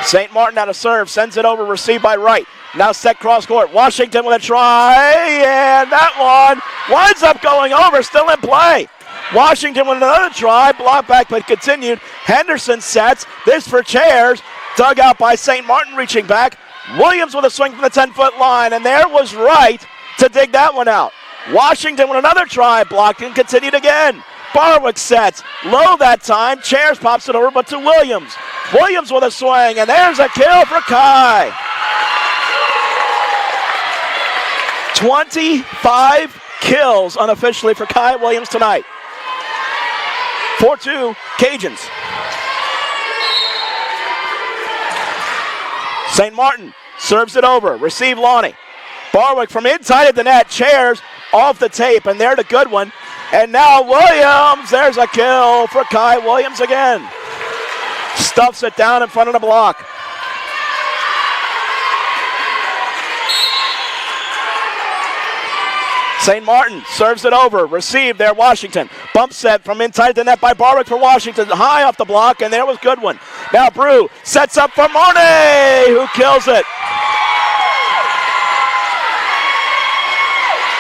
St. Martin out of serve. Sends it over. Received by Wright. Now set cross court. Washington with a try, and that one winds up going over, still in play. Washington with another try, block back but continued. Henderson sets, this for Chairs, dug out by St. Martin reaching back. Williams with a swing from the 10-foot line, and there was Wright to dig that one out. Washington with another try, blocked and continued again. Barwick sets, low that time, Chairs pops it over, but to Williams. Williams with a swing, and there's a kill for Kai. 25 kills unofficially for Kai Williams tonight. 4-2 Cajuns. St. Martin serves it over. Receive Lonnie. Barwick from inside of the net. Chairs off the tape, and there to Goodwin. And now Williams. There's a kill for Kai Williams again. Stuffs it down in front of the block. St. Martin serves it over. Received there, Washington. Bump set from inside the net by Barwick for Washington. High off the block, and there was Goodwin. Now Brew sets up for Mornay, who kills it.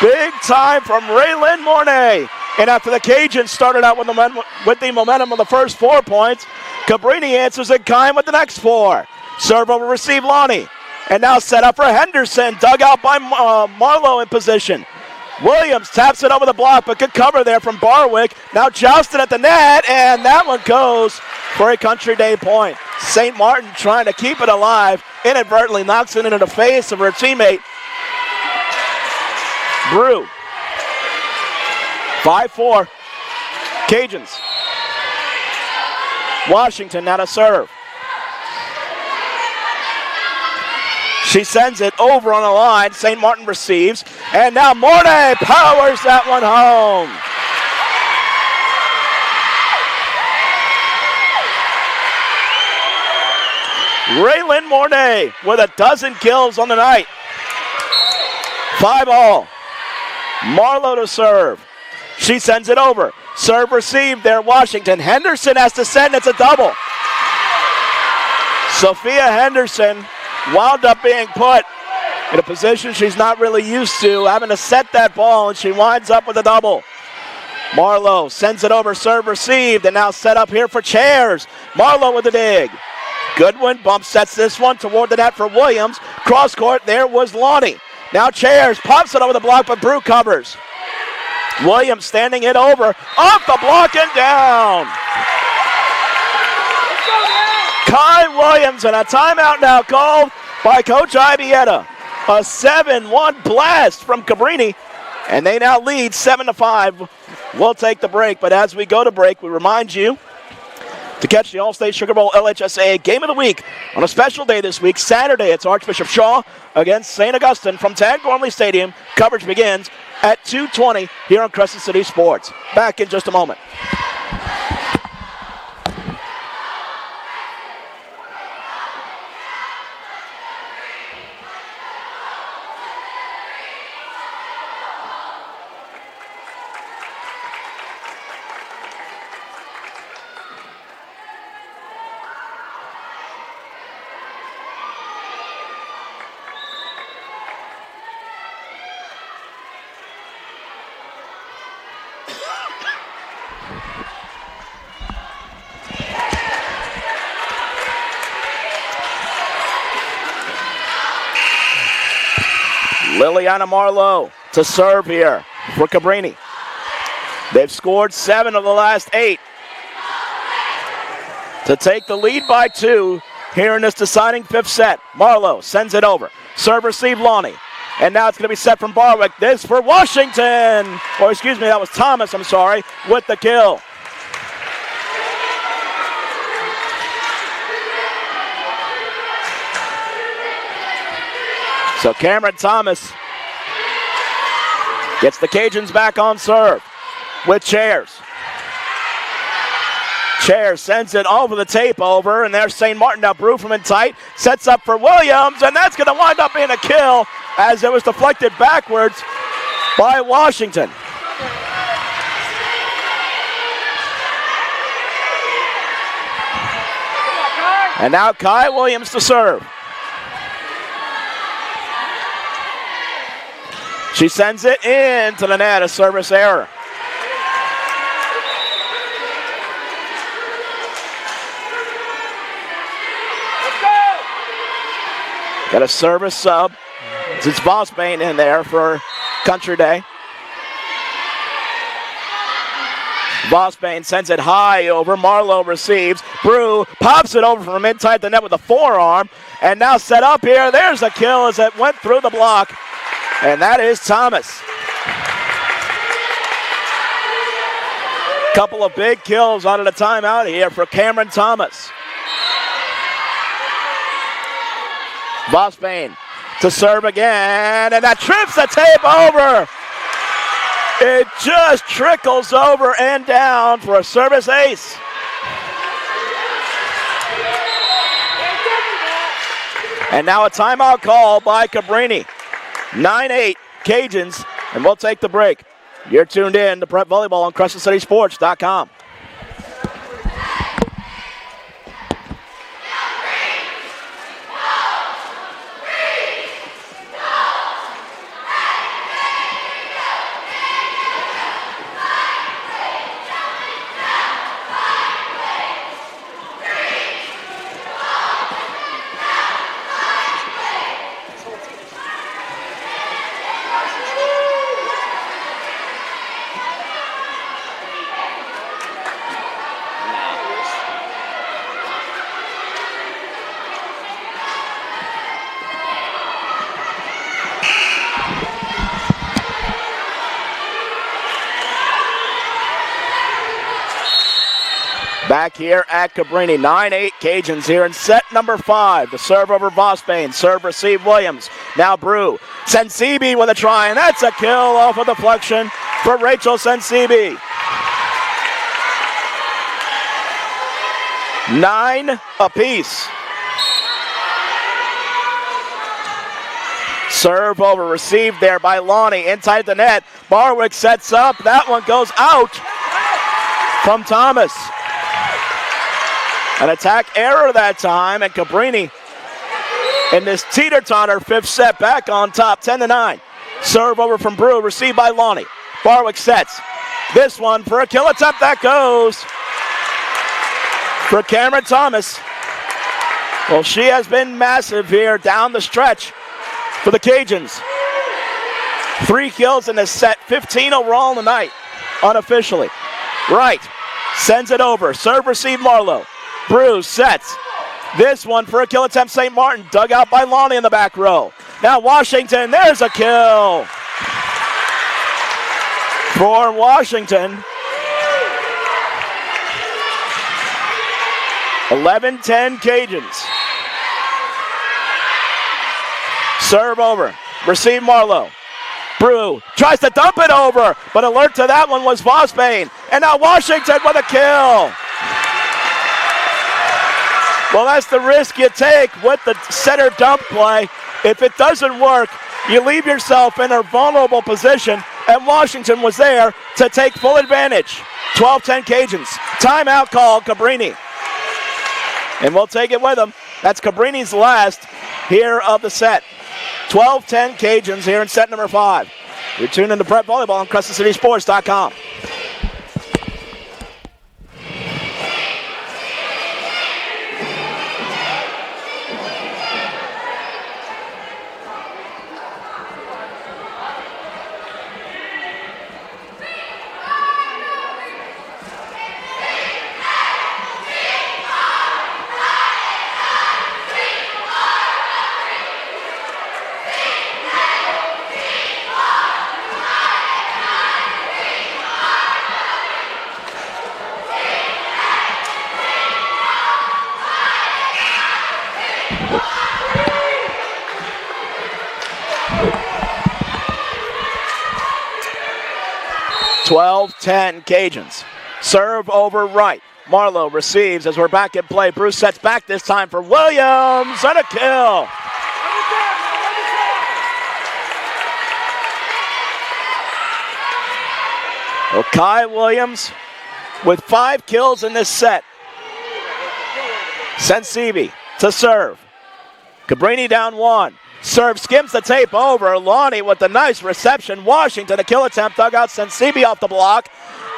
Big time from Raylyn Mornay. And after the Cajuns started out with the momentum of the first 4 points, Cabrini answers it kind with the next 4. Serve over, receive Lonnie. And now set up for Henderson. Dug out by Marlowe in position. Williams taps it over the block, but good cover there from Barwick. Now jousted at the net, and that one goes for a Country Day point. St. Martin trying to keep it alive, inadvertently knocks it into the face of her teammate, Brew. 5-4, Cajuns. Washington now to serve. She sends it over on the line. St. Martin receives. And now Mornay powers that one home. Raylan Mornay with a dozen kills on the night. 5-all. Marlowe to serve. She sends it over. Serve received there, Washington. Henderson has to send. It's a double. Sophia Henderson wound up being put in a position she's not really used to, having to set that ball, and she winds up with a double. Marlowe sends it over, serve received, and now set up here for Chairs. Marlowe with the dig. Goodwin bump sets this one toward the net for Williams. Cross court, there was Lonnie. Now Chairs pops it over the block, but Brew covers. Williams standing it over, off the block and down. Kai Williams, and a timeout now called by Coach Ibieta. A 7-1 blast from Cabrini, and they now lead 7-5. We'll take the break, but as we go to break, we remind you to catch the All-State Sugar Bowl LHSA Game of the Week on a special day this week. Saturday, it's Archbishop Shaw against St. Augustine from Tad Gormley Stadium. Coverage begins at 2:20 here on Crescent City Sports. Back in just a moment. Liliana Marlowe to serve here for Cabrini. They've scored 7 of the last 8 to take the lead by 2 here in this deciding 5th set. Marlowe sends it over. Serve receive Lonnie. And now it's going to be set from Barwick. This for Washington. Or excuse me, that was Thomas, I'm sorry, with the kill. So Cameron Thomas gets the Cajuns back on serve with Chairs. Chairs sends it over the tape over, and there's St. Martin now. Brew from in tight, sets up for Williams, and that's going to wind up being a kill as it was deflected backwards by Washington. And now Kai Williams to serve. She sends it into the net, a service error. Got a service sub. It's Vosbane in there for Country Day. Vosbane sends it high over. Marlowe receives. Brew pops it over from inside the net with a forearm. And now set up here. There's a kill as it went through the block. And that is Thomas. Couple of big kills out of the timeout here for Cameron Thomas. Vosbane to serve again, and that trips the tape over. It just trickles over and down for a service ace. And now a timeout call by Cabrini. 9-8 Cajuns, and we'll take the break. You're tuned in to Prep Volleyball on CrescentCitySports.com. Back here at Cabrini, 9-8 Cajuns here in set number 5. The serve over Vosbane, serve receive Williams. Now Brew, Sensibi with a try, and that's a kill off of deflection for Rachel Sensibi. 9 apiece. Serve over, received there by Lonnie, inside the net. Barwick sets up, that one goes out from Thomas. An attack error that time, and Cabrini in this teeter-totter fifth set back on top, 10-9. Serve over from Brew, received by Lonnie. Barwick sets. This one for a kill attempt, that goes for Cameron Thomas. Well, she has been massive here down the stretch for the Cajuns. 3 kills in this set, 15 overall in the night, unofficially. Wright sends it over. Serve, receive, Marlowe. Bruce sets. This one for a kill attempt, St. Martin. Dug out by Lonnie in the back row. Now Washington, there's a kill for Washington. 11-10 Cajuns. Serve over. Receive Marlowe. Brew tries to dump it over, but alert to that one was Vosbane. And now Washington with a kill. Well, that's the risk you take with the center dump play. If it doesn't work, you leave yourself in a vulnerable position, and Washington was there to take full advantage. 12-10 Cajuns. Timeout call, Cabrini. And we'll take it with them. That's Cabrini's last here of the set. 12-10 Cajuns here in set number 5. You're tuned into Prep Volleyball on CrescentCitySports.com. Cajuns. Serve over right. Marlowe receives as we're back in play. Bruce sets back this time for Williams and a kill. Well, Kai Williams with 5 kills in this set. Sensibi to serve. Cabrini down 1. Serve skims the tape over. Lonnie with the nice reception. Washington a kill attempt. Dug out Sensibi off the block.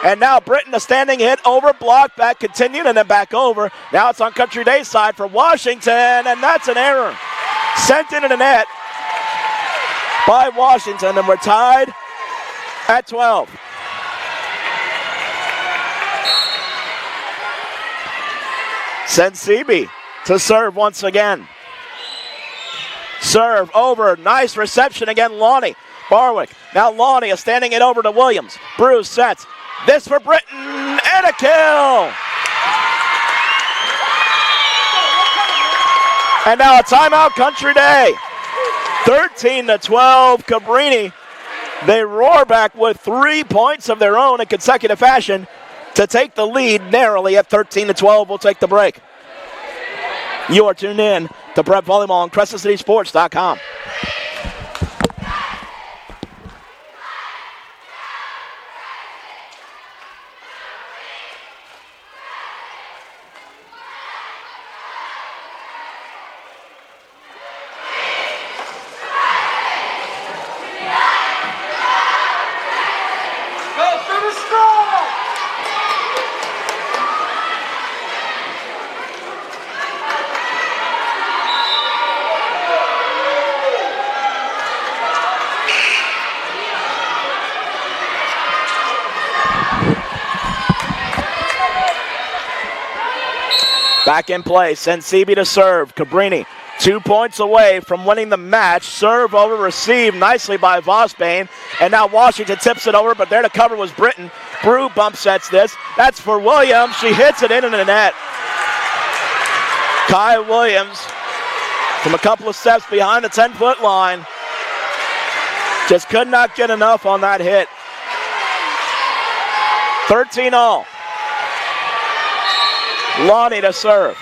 And now Britton a standing hit over block. Back continued and then back over. Now it's on Country Day's side for Washington. And that's an error. Sent into the net by Washington. And we're tied at 12. Sensibi to serve once again. Serve over, nice reception again, Lonnie. Barwick, now Lonnie is standing it over to Williams. Bruce sets, this for Britton, and a kill! And now a timeout, Country Day. 13-12, Cabrini. They roar back with 3 points of their own in consecutive fashion to take the lead narrowly at 13-12. We'll take the break. You are tuned in to Prep Volleyball on CrescentCitySports.com. Back in play, Sensibi to serve. Cabrini 2 points away from winning the match. Serve over, received nicely by Vosbane. And now Washington tips it over, but there to cover was Britton. Brew bump sets this. That's for Williams. She hits it into the net. Kai Williams from a couple of steps behind the 10-foot line. Just could not get enough on that hit. 13-all. Lonnie to serve.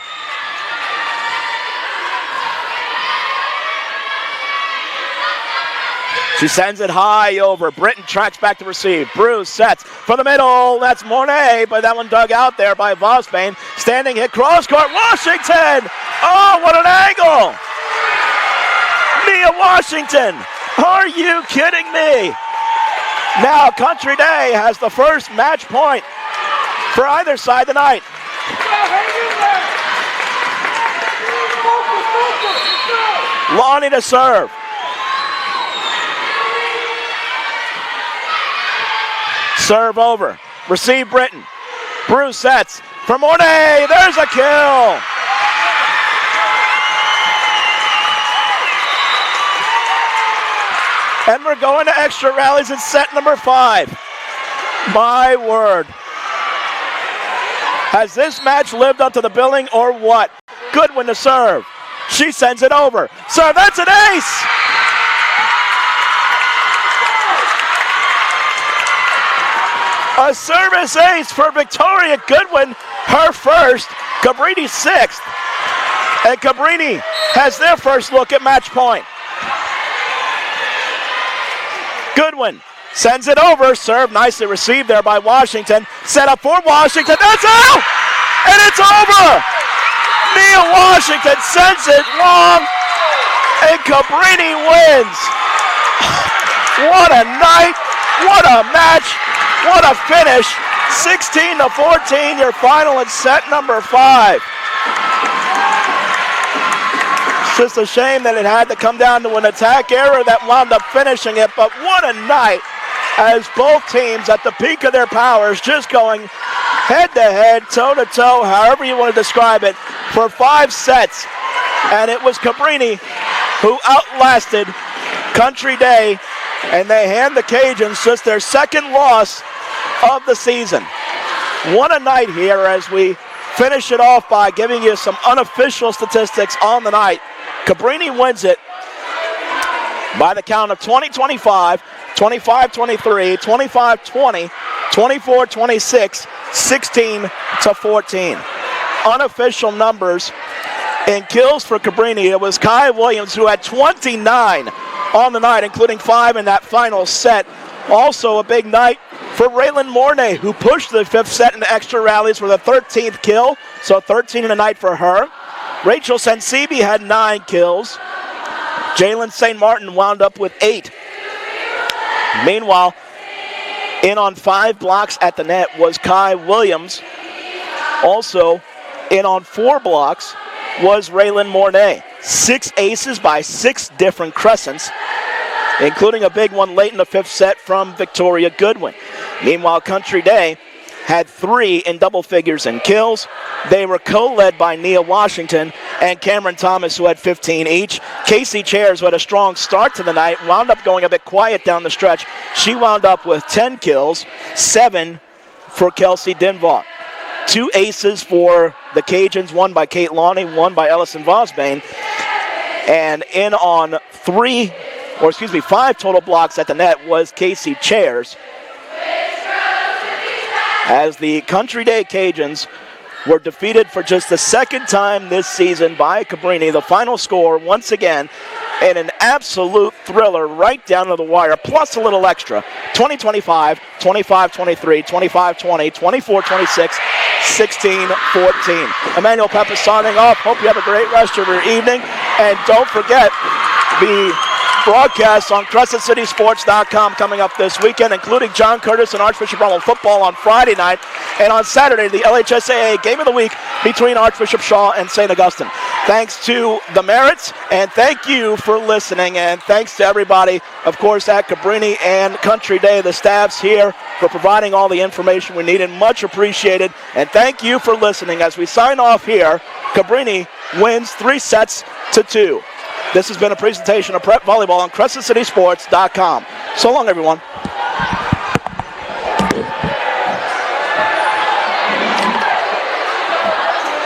She sends it high over. Britton tracks back to receive. Bruce sets for the middle. That's Mornay, but that one dug out there by Vosbane. Standing hit cross court. Washington! Oh, what an angle! Nia Washington! Are you kidding me? Now Country Day has the first match point for either side tonight. Lonnie to serve. Serve over. Receive Britton. Bruce sets for Mornay. There's a kill. And we're going to extra rallies in set number 5. My word. Has this match lived up to the billing or what? Goodwin to serve. She sends it over. Serve, that's an ace! A service ace for Victoria Goodwin, her first, Cabrini 6th. And Cabrini has their first look at match point. Goodwin sends it over. Serve nicely received there by Washington. Set up for Washington. That's out! And it's over! Nia Washington sends it long. And Cabrini wins. What a night. What a match. What a finish. 16-14, your final in set number 5. It's just a shame that it had to come down to an attack error that wound up finishing it, but what a night as both teams at the peak of their powers just going head-to-head, toe-to-toe, however you want to describe it, for 5 sets. And it was Cabrini who outlasted Country Day, and they hand the Cajuns just their second loss of the season. What a night here as we finish it off by giving you some unofficial statistics on the night. Cabrini wins it by the count of 20-25, 25-23, 25-20, 24-26, 16-14. Unofficial numbers in kills for Cabrini. It was Kai Williams who had 29 on the night, including 5 in that final set. Also a big night for Raylan Mornay, who pushed the 5th set into extra rallies for the 13th kill, so 13 in a night for her. Rachel Sensibi had 9 kills. Jalen St. Martin wound up with 8. Meanwhile, in on 5 blocks at the net was Kai Williams. Also in on 4 blocks was Raylan Mornay. 6 aces by 6 different Crescents, including a big one late in the 5th set from Victoria Goodwin. Meanwhile, Country Day had 3 in double figures in kills. They were co-led by Nia Washington and Cameron Thomas, who had 15 each. Casey Chairs, who had a strong start to the night, wound up going a bit quiet down the stretch. She wound up with 10 kills, 7 for Kelsey Dinvaux. 2 aces for the Cajuns, 1 by Kate Lonnie, 1 by Ellison Vosbane. And in on 5 total blocks at the net was Casey Chairs, as the Country Day Cajuns were defeated for just the second time this season by Cabrini. The final score, once again, in an absolute thriller right down to the wire, plus a little extra. 20-25, 25-23, 25-20, 24-26, 16-14. Emmanuel Peppa signing off. Hope you have a great rest of your evening. And don't forget the broadcasts on CrescentCitySports.com coming up this weekend, including John Curtis and Archbishop Rummel football on Friday night, and on Saturday, the LHSAA Game of the Week between Archbishop Shaw and St. Augustine. Thanks to the Merritts, and thank you for listening, and thanks to everybody, of course, at Cabrini and Country Day, the staffs here, for providing all the information we needed. Much appreciated, and thank you for listening. As we sign off here, Cabrini wins 3-2. This has been a presentation of Prep Volleyball on CrescentCitySports.com. So long, everyone.